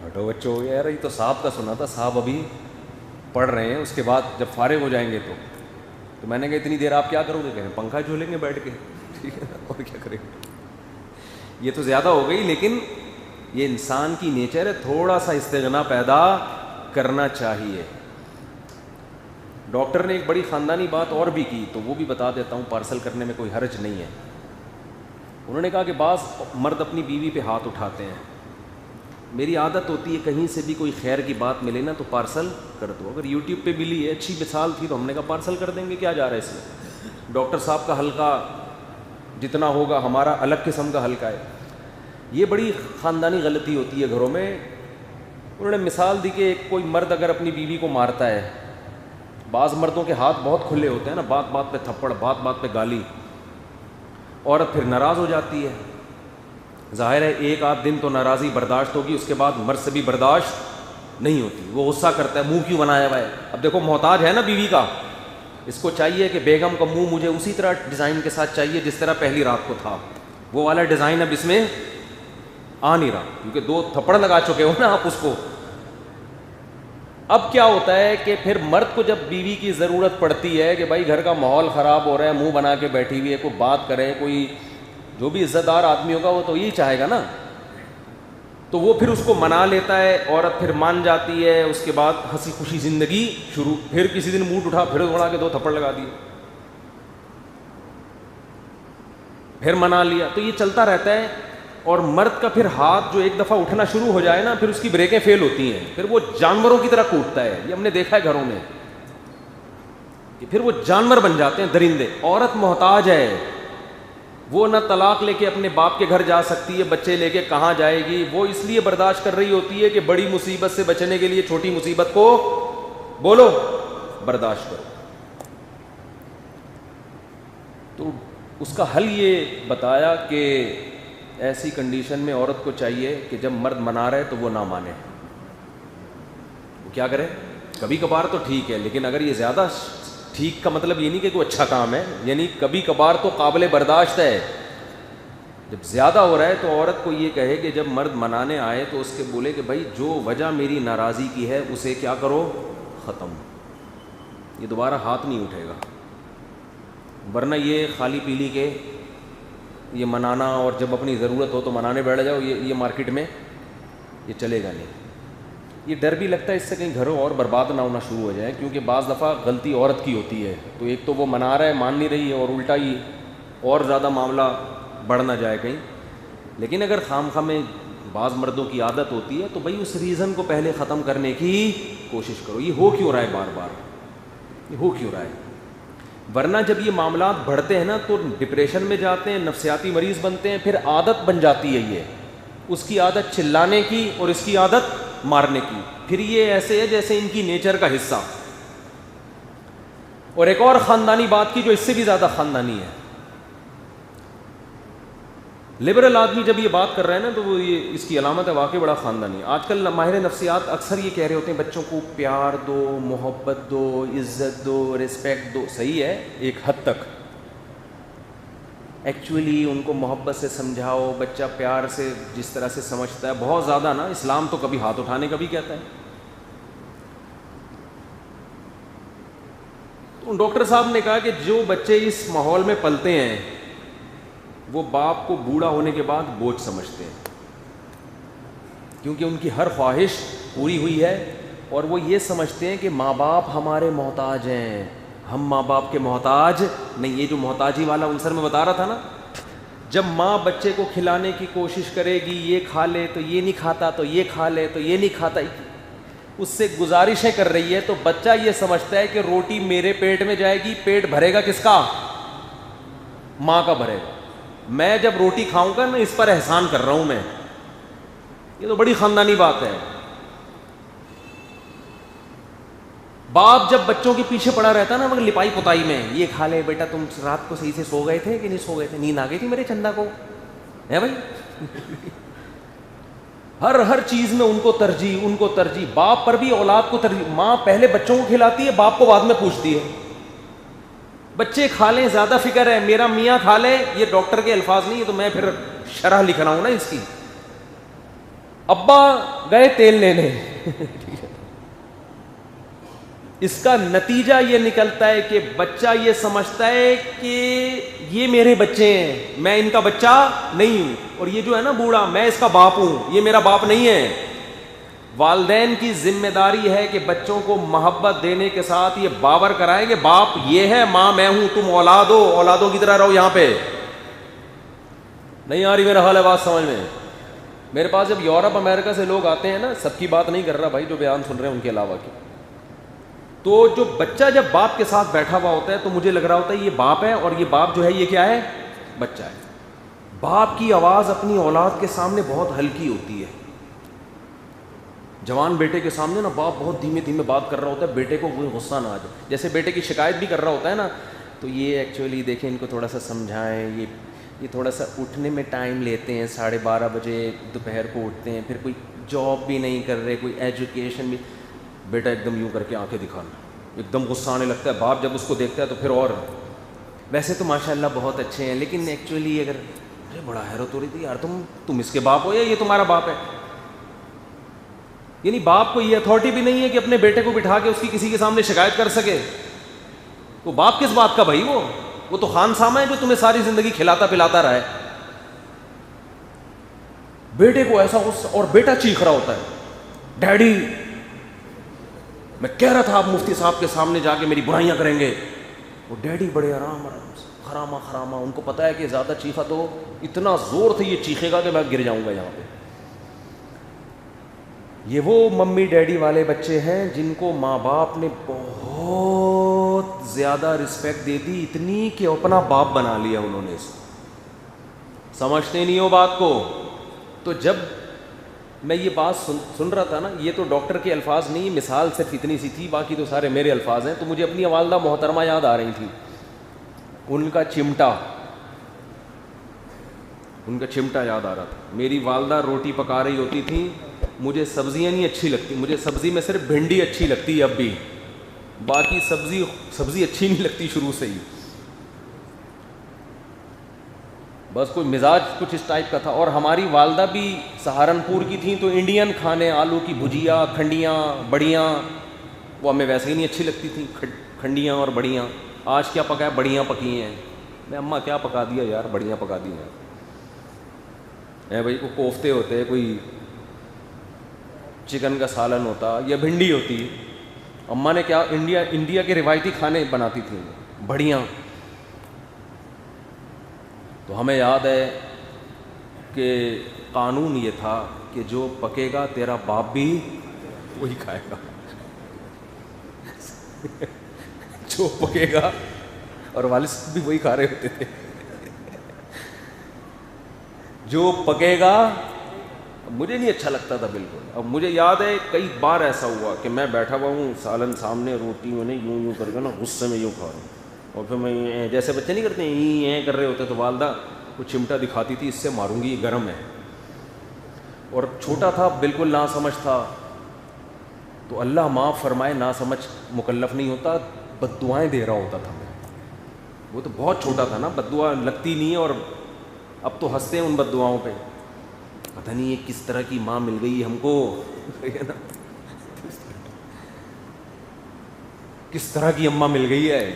ہٹو بچوں ہو گیا یار, یہ تو صاحب کا سنا تھا, صاحب ابھی پڑھ رہے ہیں, اس کے بعد جب فارغ ہو جائیں گے تو میں نے کہا اتنی دیر آپ کیا کرو گے, کہیں پنکھا جھولیں گے بیٹھ کے, ٹھیک ہے نا, اور کیا کریں گے. یہ تو زیادہ ہو گئی, لیکن یہ انسان کی نیچر ہے, تھوڑا سا استغنا پیدا کرنا چاہیے. ڈاکٹر نے ایک بڑی خاندانی بات اور بھی کی, تو وہ بھی بتا دیتا ہوں, پارسل کرنے میں کوئی حرج نہیں ہے. انہوں نے کہا کہ بعض مرد اپنی بیوی پہ ہاتھ اٹھاتے ہیں. میری عادت ہوتی ہے کہیں سے بھی کوئی خیر کی بات ملے نا تو پارسل کر دو. اگر یوٹیوب پہ ملی ہے, اچھی مثال تھی, تو ہم نے کہا پارسل کر دیں گے, کیا جا رہا ہے اس میں. ڈاکٹر صاحب کا حلقہ جتنا ہوگا ہمارا الگ قسم کا حلقہ ہے. یہ بڑی خاندانی غلطی ہوتی ہے گھروں میں. انہوں نے مثال دی کہ کوئی مرد اگر اپنی بیوی کو مارتا ہے, بعض مردوں کے ہاتھ بہت کھلے ہوتے ہیں نا, بات بات پہ تھپڑ, بات بات پہ گالی, عورت پھر ناراض ہو جاتی ہے. ظاہر ہے ایک آدھ دن تو ناراضی برداشت ہوگی, اس کے بعد مرد سے بھی برداشت نہیں ہوتی, وہ غصہ کرتا ہے, منہ کیوں بنایا ہوا ہے. اب دیکھو محتاج ہے نا بیوی کا, اس کو چاہیے کہ بیگم کا منہ مجھے اسی طرح ڈیزائن کے ساتھ چاہیے جس طرح پہلی رات کو تھا. وہ والا ڈیزائن اب اس میں آ نہیں رہا, کیونکہ 2 تھپڑ لگا چکے ہو نا آپ اس کو. اب کیا ہوتا ہے کہ پھر مرد کو جب بیوی کی ضرورت پڑتی ہے کہ بھائی گھر کا ماحول خراب ہو رہا ہے, منہ بنا کے بیٹھی ہوئی ہے, کوئی بات کرے, کوئی جو بھی عزت دار آدمی ہوگا وہ تو یہی چاہے گا نا, تو وہ پھر اس کو منا لیتا ہے, عورت پھر مان جاتی ہے, اس کے بعد ہنسی خوشی زندگی شروع. پھر کسی دن موڈ اٹھا, پھر دوڑا کے 2 تھپڑ لگا دیے, پھر منا لیا, تو یہ چلتا رہتا ہے. اور مرد کا پھر ہاتھ جو ایک دفعہ اٹھنا شروع ہو جائے نا, پھر اس کی بریکیں فیل ہوتی ہیں, پھر وہ جانوروں کی طرح کوٹتا ہے. یہ ہم نے دیکھا ہے گھروں میں کہ پھر وہ جانور بن جاتے ہیں, درندے. عورت محتاج ہے, وہ نہ طلاق لے کے اپنے باپ کے گھر جا سکتی ہے, بچے لے کے کہاں جائے گی. وہ اس لیے برداشت کر رہی ہوتی ہے کہ بڑی مصیبت سے بچنے کے لیے چھوٹی مصیبت کو بولو برداشت کرو. تو اس کا حل یہ بتایا کہ ایسی کنڈیشن میں عورت کو چاہیے کہ جب مرد منا رہے تو وہ نہ مانے. وہ کیا کرے, کبھی کبھار تو ٹھیک ہے, لیکن اگر یہ زیادہ ٹھیک کا مطلب یہ نہیں کہ کوئی اچھا کام ہے, یعنی کبھی کبھار تو قابل برداشت ہے. جب زیادہ ہو رہا ہے تو عورت کو یہ کہے کہ جب مرد منانے آئے تو اس کے بولے کہ بھائی جو وجہ میری ناراضی کی ہے اسے کیا کرو, ختم. یہ دوبارہ ہاتھ نہیں اٹھے گا, ورنہ یہ خالی پیلی کے یہ منانا اور جب اپنی ضرورت ہو تو منانے بیٹھ جاؤ, یہ مارکیٹ میں یہ چلے گا نہیں. یہ ڈر بھی لگتا ہے اس سے کہیں گھروں اور برباد نہ ہونا شروع ہو جائے, کیونکہ بعض دفعہ غلطی عورت کی ہوتی ہے. تو ایک تو وہ منا رہا ہے, مان نہیں رہی ہے, اور الٹا ہی اور زیادہ معاملہ بڑھ نہ جائے کہیں. لیکن اگر خواہ میں بعض مردوں کی عادت ہوتی ہے تو بھائی اس ریزن کو پہلے ختم کرنے کی کوشش کرو. یہ ہو کیوں رہا ہے بار بار, یہ ہو کیوں رہا ہے. ورنہ جب یہ معاملات بڑھتے ہیں نا تو ڈپریشن میں جاتے ہیں, نفسیاتی مریض بنتے ہیں, پھر عادت بن جاتی ہے. یہ اس کی عادت چلانے کی اور اس کی عادت مارنے کی. پھر یہ ایسے ہے جیسے ان کی نیچر کا حصہ. اور ایک اور خاندانی بات کی جو اس سے بھی زیادہ خاندانی ہے. لبرل آدمی جب یہ بات کر رہے ہیں نا تو وہ یہ اس کی علامت ہے واقعی بڑا خاندانی. آج کل ماہر نفسیات اکثر یہ کہہ رہے ہوتے ہیں بچوں کو پیار دو, محبت دو, عزت دو, رسپیکٹ دو. صحیح ہے ایک حد تک, ایکچولی ان کو محبت سے سمجھاؤ, بچہ پیار سے جس طرح سے سمجھتا ہے, بہت زیادہ نا. اسلام تو کبھی ہاتھ اٹھانے کا بھی کہتا ہے. تو ڈاکٹر صاحب نے کہا کہ جو بچے اس ماحول میں پلتے ہیں وہ باپ کو بوڑھا ہونے کے بعد بوجھ سمجھتے ہیں, کیونکہ ان کی ہر خواہش پوری ہوئی ہے, اور وہ یہ سمجھتے ہیں کہ ماں باپ ہمارے محتاج ہیں, ہم ماں باپ کے محتاج نہیں. یہ جو محتاجی والا عنصر میں بتا رہا تھا نا, جب ماں بچے کو کھلانے کی کوشش کرے گی, یہ کھا لے تو یہ نہیں کھاتا, تو یہ کھا لے تو یہ نہیں کھاتا, اس سے گزارشیں کر رہی ہے, تو بچہ یہ سمجھتا ہے کہ روٹی میرے پیٹ میں جائے گی, پیٹ بھرے گا کس کا, ماں کا بھرے گا. میں جب روٹی کھاؤں گا نا اس پر احسان کر رہا ہوں میں. یہ تو بڑی خاندانی بات ہے. باپ جب بچوں کے پیچھے پڑا رہتا ہے نا مگر لپائی پتائی میں, یہ کھا لے بیٹا, تم رات کو صحیح سے سو گئے تھے کہ نہیں سو گئے تھے, نیند آ گئی تھی میرے چندا کو, ہے بھائی. ہر چیز میں ان کو ترجیح. باپ پر بھی اولاد کو ترجیح. ماں پہلے بچوں کو کھلاتی ہے, باپ کو بعد میں پوچھتی ہے. بچے کھا لیں, زیادہ فکر ہے, میرا میاں کھا لے. یہ ڈاکٹر کے الفاظ نہیں ہے, تو میں پھر شرح لکھ رہا ہوں نا اس کی. ابا گئے تیل لینے. اس کا نتیجہ یہ نکلتا ہے کہ بچہ یہ سمجھتا ہے کہ یہ میرے بچے ہیں, میں ان کا بچہ نہیں ہوں. اور یہ جو ہے نا بوڑھا, میں اس کا باپ ہوں, یہ میرا باپ نہیں ہے. والدین کی ذمہ داری ہے کہ بچوں کو محبت دینے کے ساتھ یہ باور کرائیں کہ باپ یہ ہے, ماں میں ہوں, تم اولاد ہو, اولادوں کی طرح رہو یہاں پہ. نہیں آ رہی میرا حال ہے بات سمجھ میں؟ میرے پاس جب یورپ امریکہ سے لوگ آتے ہیں نا، سب کی بات نہیں کر رہا بھائی، جو بیان سن رہے ہیں ان کے علاوہ کی، تو جو بچہ جب باپ کے ساتھ بیٹھا ہوا ہوتا ہے تو مجھے لگ رہا ہوتا ہے یہ باپ ہے، اور یہ باپ جو ہے یہ کیا ہے؟ بچہ ہے. باپ کی آواز اپنی اولاد کے سامنے بہت ہلکی ہوتی ہے. جوان بیٹے کے سامنے نا باپ بہت دھیمے دھیمے بات کر رہا ہوتا ہے، بیٹے کو کوئی غصہ نہ آ جائے. جیسے بیٹے کی شکایت بھی کر رہا ہوتا ہے نا، تو یہ ایکچولی دیکھیں ان کو تھوڑا سا سمجھائیں، یہ تھوڑا سا اٹھنے میں ٹائم لیتے ہیں، 12:30 بجے دوپہر کو اٹھتے ہیں، پھر کوئی جاب بھی نہیں کر رہے، کوئی ایجوکیشن بھی. بیٹا ایک دم یوں کر کے آنکھیں دکھانا، ایک دم غصہ آنے لگتا ہے. باپ جب اس کو دیکھتا ہے تو پھر اور ویسے تو ماشاء اللہ بہت اچھے ہیں، لیکن ایکچولی اگر ارے بڑا حیرت ہو رہی تھی یار، تم اس کے باپ ہو یا یہ تمہارا باپ ہے؟ یعنی باپ کو یہ اتھارٹی بھی نہیں ہے کہ اپنے بیٹے کو بٹھا کے اس کی کسی کے سامنے شکایت کر سکے. تو باپ کس بات کا بھائی؟ وہ تو خان سامہ ہے جو تمہیں ساری زندگی کھلاتا پلاتا رہا ہے. بیٹے کو ایسا غصہ، اور بیٹا چیخ رہا ہوتا ہے، ڈیڈی میں کہہ رہا تھا آپ مفتی صاحب کے سامنے جا کے میری برائیاں کریں گے. وہ ڈیڈی بڑے آرام سے خراما، ان کو پتا ہے کہ زیادہ چیخا تو اتنا زور سے یہ چیخے گا کہ میں گر جاؤں گا یہاں پہ. یہ وہ ممی ڈیڈی والے بچے ہیں جن کو ماں باپ نے بہت زیادہ رسپیکٹ دے دی، اتنی کہ اپنا باپ بنا لیا انہوں نے. اس کو سمجھتے نہیں ہو بات کو. تو جب میں یہ بات سن رہا تھا نا، یہ تو ڈاکٹر کے الفاظ نہیں، مثال صرف اتنی سی تھی، باقی تو سارے میرے الفاظ ہیں. تو مجھے اپنی والدہ محترمہ یاد آ رہی تھی. ان کا چمٹا یاد آ رہا تھا. میری والدہ روٹی پکا رہی ہوتی تھی، مجھے سبزیاں نہیں اچھی لگتی، مجھے سبزی میں صرف بھنڈی اچھی لگتی ہے اب بھی، باقی سبزی اچھی نہیں لگتی شروع سے ہی. بس کوئی مزاج کچھ اس ٹائپ کا تھا. اور ہماری والدہ بھی سہارنپور کی تھیں، تو انڈین کھانے، آلو کی بھجیا، کھنڈیاں، بڑیاں، وہ ہمیں ویسے ہی نہیں اچھی لگتی تھیں. کھنڈیاں اور بڑیاں. آج کیا پکا ہے؟ بڑیاں پکی ہیں. میں اماں کیا پکا دیا یار؟ بڑیاں پکا دی ہیں. بھائی کوئی کوفتے ہوتے، کوئی چکن کا سالن ہوتا یا بھنڈی ہوتی. اماں نے کیا انڈیا کے روایتی کھانے بناتی تھیں، بڑیاں. تو ہمیں یاد ہے کہ قانون یہ تھا کہ جو پکے گا تیرا باپ بھی وہی کھائے گا. جو پکے گا، اور والد صاحب بھی وہی کھا رہے ہوتے تھے. جو پکے گا. مجھے نہیں اچھا لگتا تھا بالکل. اب مجھے یاد ہے کئی بار ایسا ہوا کہ میں بیٹھا ہوا ہوں، سالن سامنے، روٹی میں نے یوں کر کے نا غصے میں یوں کھا رہا ہوں، اور پھر میں جیسے بچے نہیں کرتے ہیں کر رہے ہوتے، تو والدہ وہ چمٹا دکھاتی تھی، اس سے ماروں گی، یہ گرم ہے. اور چھوٹا تھا بالکل، نا سمجھ تھا. تو اللہ معاف فرمائے، نا سمجھ مکلف نہیں ہوتا، بد دعائیں دے رہا ہوتا تھا میں. وہ تو بہت چھوٹا تھا نا، بد دعا لگتی نہیں ہے. اور اب تو ہنستے ہیں ان بد دعاؤں پہ. پتہ نہیں یہ کس طرح کی ماں مل گئی ہم کو، کس طرح کی اماں مل گئی ہے.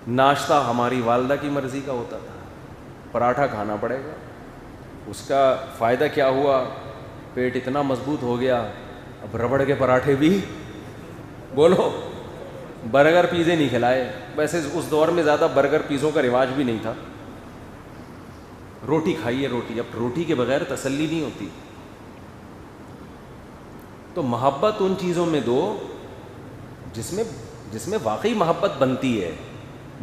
ناشتہ ہماری والدہ کی مرضی کا ہوتا تھا، پراٹھا کھانا پڑے گا. اس کا فائدہ کیا ہوا؟ پیٹ اتنا مضبوط ہو گیا، اب ربڑ کے پراٹھے بھی، بولو، برگر پیزے نہیں کھلائے. ویسے اس دور میں زیادہ برگر پیزوں کا رواج بھی نہیں تھا. روٹی کھائیے، روٹی. اب روٹی کے بغیر تسلی نہیں ہوتی. تو محبت ان چیزوں میں دو جس میں واقعی محبت بنتی ہے.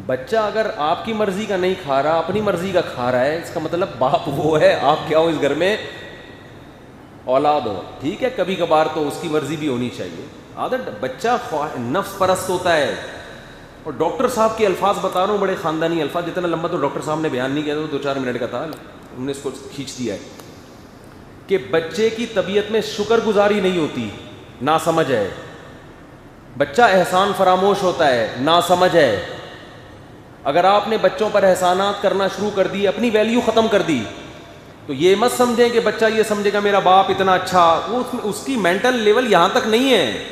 بچہ اگر آپ کی مرضی کا نہیں کھا رہا، اپنی مرضی کا کھا رہا ہے، اس کا مطلب باپ وہ ہے، آپ کیا ہو اس گھر میں؟ اولاد ہو. ٹھیک ہے، کبھی کبھار تو اس کی مرضی بھی ہونی چاہیے. عادت بچہ نفس پرست ہوتا ہے. اور ڈاکٹر صاحب کے الفاظ بتا رہا ہوں، بڑے خاندانی الفاظ. جتنا لمبا تو ڈاکٹر صاحب نے بیان نہیں کیا، تو 2-4 منٹ کا تھا، انہوں نے اس کو کھینچ دیا ہے کہ بچے کی طبیعت میں شکر گزاری نہیں ہوتی، نا سمجھ ہے. بچہ احسان فراموش ہوتا ہے، نا سمجھ ہے. اگر آپ نے بچوں پر احسانات کرنا شروع کر دی، اپنی ویلیو ختم کر دی، تو یہ مت سمجھیں کہ بچہ یہ سمجھے گا میرا باپ اتنا اچھا. وہ اس کی مینٹل لیول یہاں تک نہیں ہے.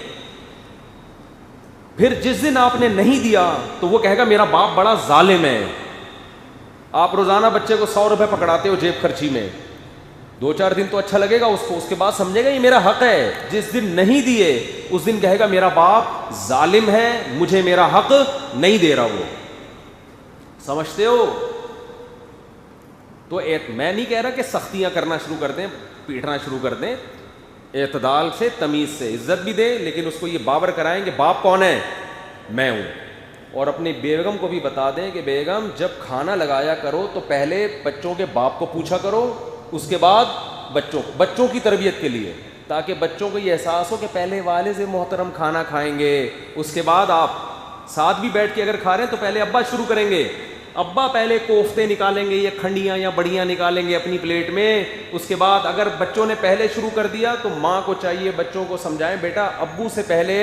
پھر جس دن آپ نے نہیں دیا تو وہ کہے گا میرا باپ بڑا ظالم ہے. آپ روزانہ بچے کو 100 روپے پکڑاتے ہو جیب خرچی میں، 2-4 دن تو اچھا لگے گا اس کو، اس کے بعد سمجھے گا یہ میرا حق ہے. جس دن نہیں دیے اس دن کہے گا میرا باپ ظالم ہے، مجھے میرا حق نہیں دے رہا. وہ سمجھتے ہو؟ تو میں نہیں کہہ رہا کہ سختیاں کرنا شروع کر دیں, پیٹنا شروع کر دیں, اعتدال سے, تمیز سے, عزت بھی دیں, لیکن اس کو یہ باور کرائیں کہ باپ کون ہے, میں ہوں. اور اپنی بیگم کو بھی بتا دیں کہ بیگم جب کھانا لگایا کرو تو پہلے بچوں کے باپ کو پوچھا کرو, اس کے بعد بچوں کی تربیت کے لیے, تاکہ بچوں کو یہ احساس ہو کہ پہلے والد محترم کھانا کھائیں گے, اس کے بعد آپ. ساتھ بھی بیٹھ کے اگر کھا رہے ہیں تو پہلے ابا شروع کریں گے, ابا پہلے کوفتے نکالیں گے یا کھنڈیاں یا بڑیاں نکالیں گے اپنی پلیٹ میں, اس کے بعد اگر بچوں نے پہلے شروع کر دیا تو ماں کو چاہیے بچوں کو سمجھائیں, بیٹا ابو سے پہلے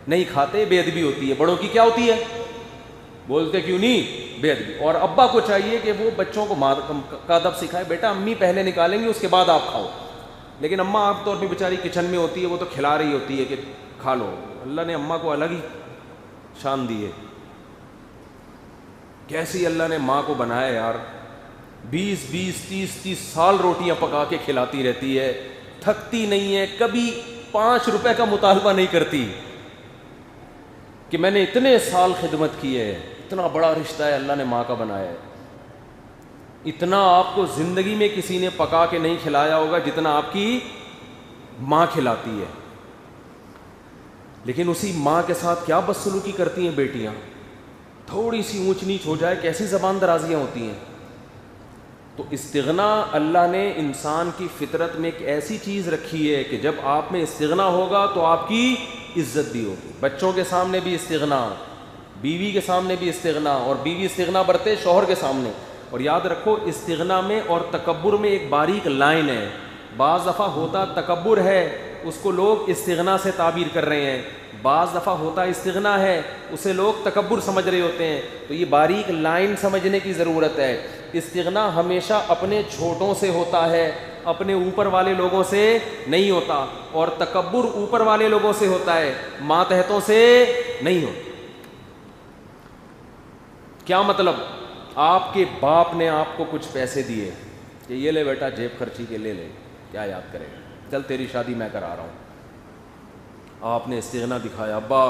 نہیں کھاتے, بے ادبی ہوتی ہے. بڑوں کی کیا ہوتی ہے, بولتے کیوں نہیں, بے ادبی. اور ابا کو چاہیے کہ وہ بچوں کو ماں کا ادب سکھائے, بیٹا امی پہلے نکالیں گے اس کے بعد آپ کھاؤ. لیکن اماں عام طور پہ بیچاری کچن میں ہوتی ہے, وہ تو کھلا رہی ہوتی ہے کہ کھا لو. اللہ نے اماں کو الگ ہی شان دی ہے. کیسی اللہ نے ماں کو بنایا یار, 20-30 سال روٹیاں پکا کے کھلاتی رہتی ہے, تھکتی نہیں ہے, کبھی 5 روپے کا مطالبہ نہیں کرتی کہ میں نے اتنے سال خدمت کی ہے. اتنا بڑا رشتہ ہے اللہ نے ماں کا بنایا ہے. اتنا آپ کو زندگی میں کسی نے پکا کے نہیں کھلایا ہوگا جتنا آپ کی ماں کھلاتی ہے. لیکن اسی ماں کے ساتھ کیا بدسلوکی کرتی ہیں بیٹیاں, تھوڑی سی اونچ نیچ ہو جائے کیسی زبان درازیاں ہوتی ہیں. تو استغنا اللہ نے انسان کی فطرت میں ایک ایسی چیز رکھی ہے کہ جب آپ میں استغنا ہوگا تو آپ کی عزت بھی ہوگی. بچوں کے سامنے بھی استغنا, بیوی کے سامنے بھی استغنا, اور بیوی استغنا برتے شوہر کے سامنے. اور یاد رکھو استغنا میں اور تکبر میں ایک باریک لائن ہے. بعض دفعہ ہوتا تکبر ہے, اس کو لوگ استغنا سے تعبیر کر رہے ہیں, بعض دفعہ ہوتا استغنا ہے, اسے لوگ تکبر سمجھ رہے ہوتے ہیں. تو یہ باریک لائن سمجھنے کی ضرورت ہے. استغنا ہمیشہ اپنے چھوٹوں سے ہوتا ہے, اپنے اوپر والے لوگوں سے نہیں ہوتا, اور تکبر اوپر والے لوگوں سے ہوتا ہے, ماتحتوں سے نہیں ہوتا. کیا مطلب, آپ کے باپ نے آپ کو کچھ پیسے دیے کہ یہ لے بیٹا جیب خرچی کے لے لے, کیا یاد کرے گا, چل تیری شادی میں کرا رہا ہوں. آپ نے استغنا دکھایا, ابا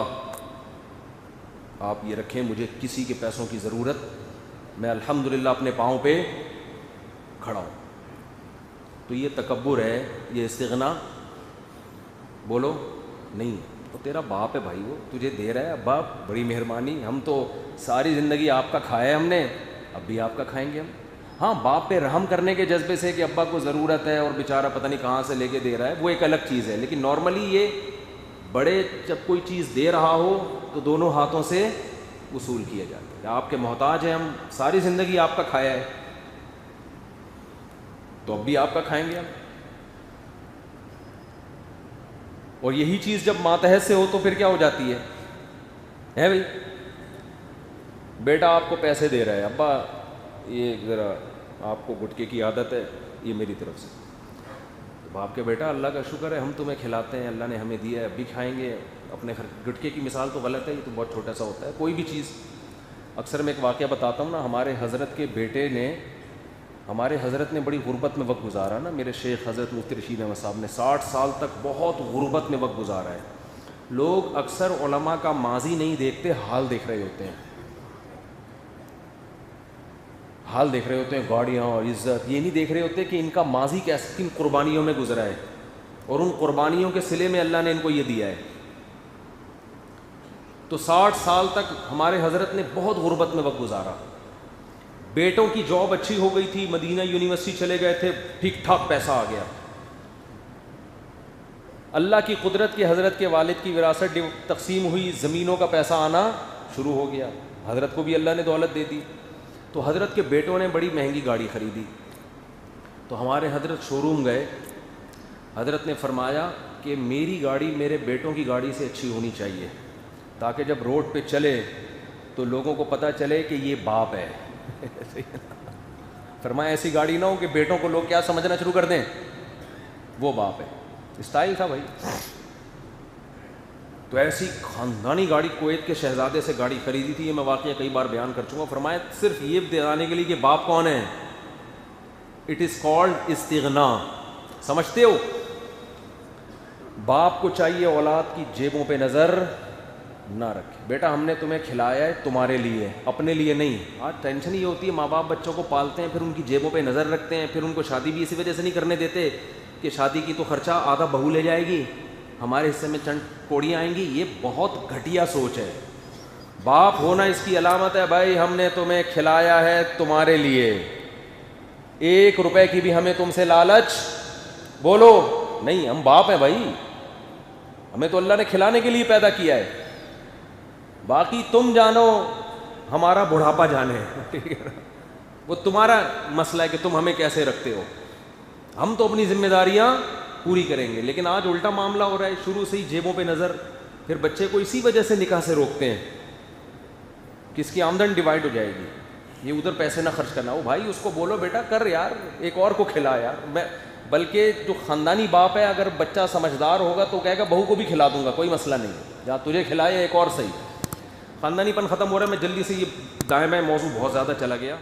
آپ یہ رکھیں, مجھے کسی کے پیسوں کی ضرورت, میں الحمدللہ اپنے پاؤں پہ کھڑا ہوں. تو یہ تکبر ہے, یہ استغنا بولو نہیں. تو تیرا باپ ہے بھائی, وہ تجھے دے رہا ہے, ابا بڑی مہربانی, ہم تو ساری زندگی آپ کا کھایا ہے ہم نے, اب بھی آپ کا کھائیں گے ہم. ہاں باپ پہ رحم کرنے کے جذبے سے کہ ابا کو ضرورت ہے اور بیچارہ پتہ نہیں کہاں سے لے کے دے رہا ہے, وہ ایک الگ چیز ہے. لیکن نارملی یہ بڑے جب کوئی چیز دے رہا ہو تو دونوں ہاتھوں سے وصول کیا جاتا ہے. آپ کے محتاج ہیں, ہم ساری زندگی آپ کا کھایا ہے, تو اب بھی آپ کا کھائیں گے ہم. اور یہی چیز جب ماتحت سے ہو تو پھر کیا ہو جاتی ہے بھائی, بیٹا آپ کو پیسے دے رہا ہے, ابا یہ ذرا آپ کو گٹکے کی عادت ہے, یہ میری طرف سے. تو باپ کے بیٹا اللہ کا شکر ہے ہم تمہیں کھلاتے ہیں, اللہ نے ہمیں دیا ہے, اب بھی کھائیں گے. اپنے گٹکے کی مثال تو غلط ہے, یہ تو بہت چھوٹا سا ہوتا ہے. کوئی بھی چیز, اکثر میں ایک واقعہ بتاتا ہوں نا, ہمارے حضرت کے بیٹے نے, ہمارے حضرت نے بڑی غربت میں وقت گزارا نا. میرے شیخ حضرت مفتی رشید احمد صاحب نے 60 سال تک بہت غربت میں وقت گزارا ہے. لوگ اکثر علماء کا ماضی نہیں دیکھتے, حال دیکھ رہے ہوتے ہیں, حال دیکھ رہے ہوتے ہیں, گاڑیاں اور عزت. یہ نہیں دیکھ رہے ہوتے کہ ان کا ماضی کیسے کن قربانیوں میں گزرا ہے, اور ان قربانیوں کے صلے میں اللہ نے ان کو یہ دیا ہے. تو 60 سال تک ہمارے حضرت نے بہت غربت میں وقت گزارا. بیٹوں کی جاب اچھی ہو گئی تھی, مدینہ یونیورسٹی چلے گئے تھے, ٹھیک ٹھاک پیسہ آ گیا. اللہ کی قدرت کے حضرت کے والد کی وراثت تقسیم ہوئی, زمینوں کا پیسہ آنا شروع ہو گیا. حضرت کو بھی اللہ نے دولت دے دی. تو حضرت کے بیٹوں نے بڑی مہنگی گاڑی خریدی. تو ہمارے حضرت شو روم گئے, حضرت نے فرمایا کہ میری گاڑی میرے بیٹوں کی گاڑی سے اچھی ہونی چاہیے, تاکہ جب روڈ پہ چلے تو لوگوں کو پتہ چلے کہ یہ باپ ہے. فرمایا ایسی گاڑی نہ ہو کہ بیٹوں کو لوگ کیا سمجھنا شروع کر دیں, وہ باپ ہے. اسٹائل تھا بھائی. تو ایسی خاندانی گاڑی کویت کے شہزادے سے گاڑی خریدی تھی, یہ میں واقعہ کئی بار بیان کر چکا. فرمایا صرف یہ بتانے کے لیے کہ باپ کون ہے, اٹ از کالڈ استغنا. سمجھتے ہو, باپ کو چاہیے اولاد کی جیبوں پہ نظر نہ رکھے. بیٹا ہم نے تمہیں کھلایا ہے تمہارے لیے, اپنے لیے نہیں. آج ٹینشن یہ ہوتی ہے, ماں باپ بچوں کو پالتے ہیں, پھر ان کی جیبوں پہ نظر رکھتے ہیں, پھر ان کو شادی بھی اسی وجہ سے نہیں کرنے دیتے کہ شادی کی تو خرچہ آدھا بہو لے جائے گی, ہمارے حصے میں چند کوڑیاں آئیں گی. یہ بہت گھٹیا سوچ ہے. باپ ہونا اس کی علامت ہے, بھائی ہم نے تمہیں کھلایا ہے تمہارے لیے, 1 روپے کی بھی ہمیں تم سے لالچ بولو نہیں. ہم باپ ہیں بھائی, ہمیں تو اللہ نے کھلانے کے لیے پیدا کیا ہے, باقی تم جانو ہمارا بڑھاپا جانے. وہ تمہارا مسئلہ ہے کہ تم ہمیں کیسے رکھتے ہو, ہم تو اپنی ذمہ داریاں پوری کریں گے. لیکن آج الٹا معاملہ ہو رہا ہے, شروع سے ہی جیبوں پہ نظر, پھر بچے کو اسی وجہ سے نکاح سے روکتے ہیں کہ اس کی آمدن ڈیوائڈ ہو جائے گی, یہ ادھر پیسے نہ خرچ کرنا. وہ بھائی اس کو بولو بیٹا کر یار, ایک اور کو کھلا یار. میں بلکہ جو خاندانی باپ ہے, اگر بچہ سمجھدار ہوگا تو کہے گا بہو کو بھی کھلا دوں گا, کوئی مسئلہ نہیں, جہاں تجھے کھلائے ایک اور صحیح. خاندانی پن ختم ہو رہا ہے. میں جلدی سے, یہ دائیں بائیں موضوع بہت زیادہ چلا گیا.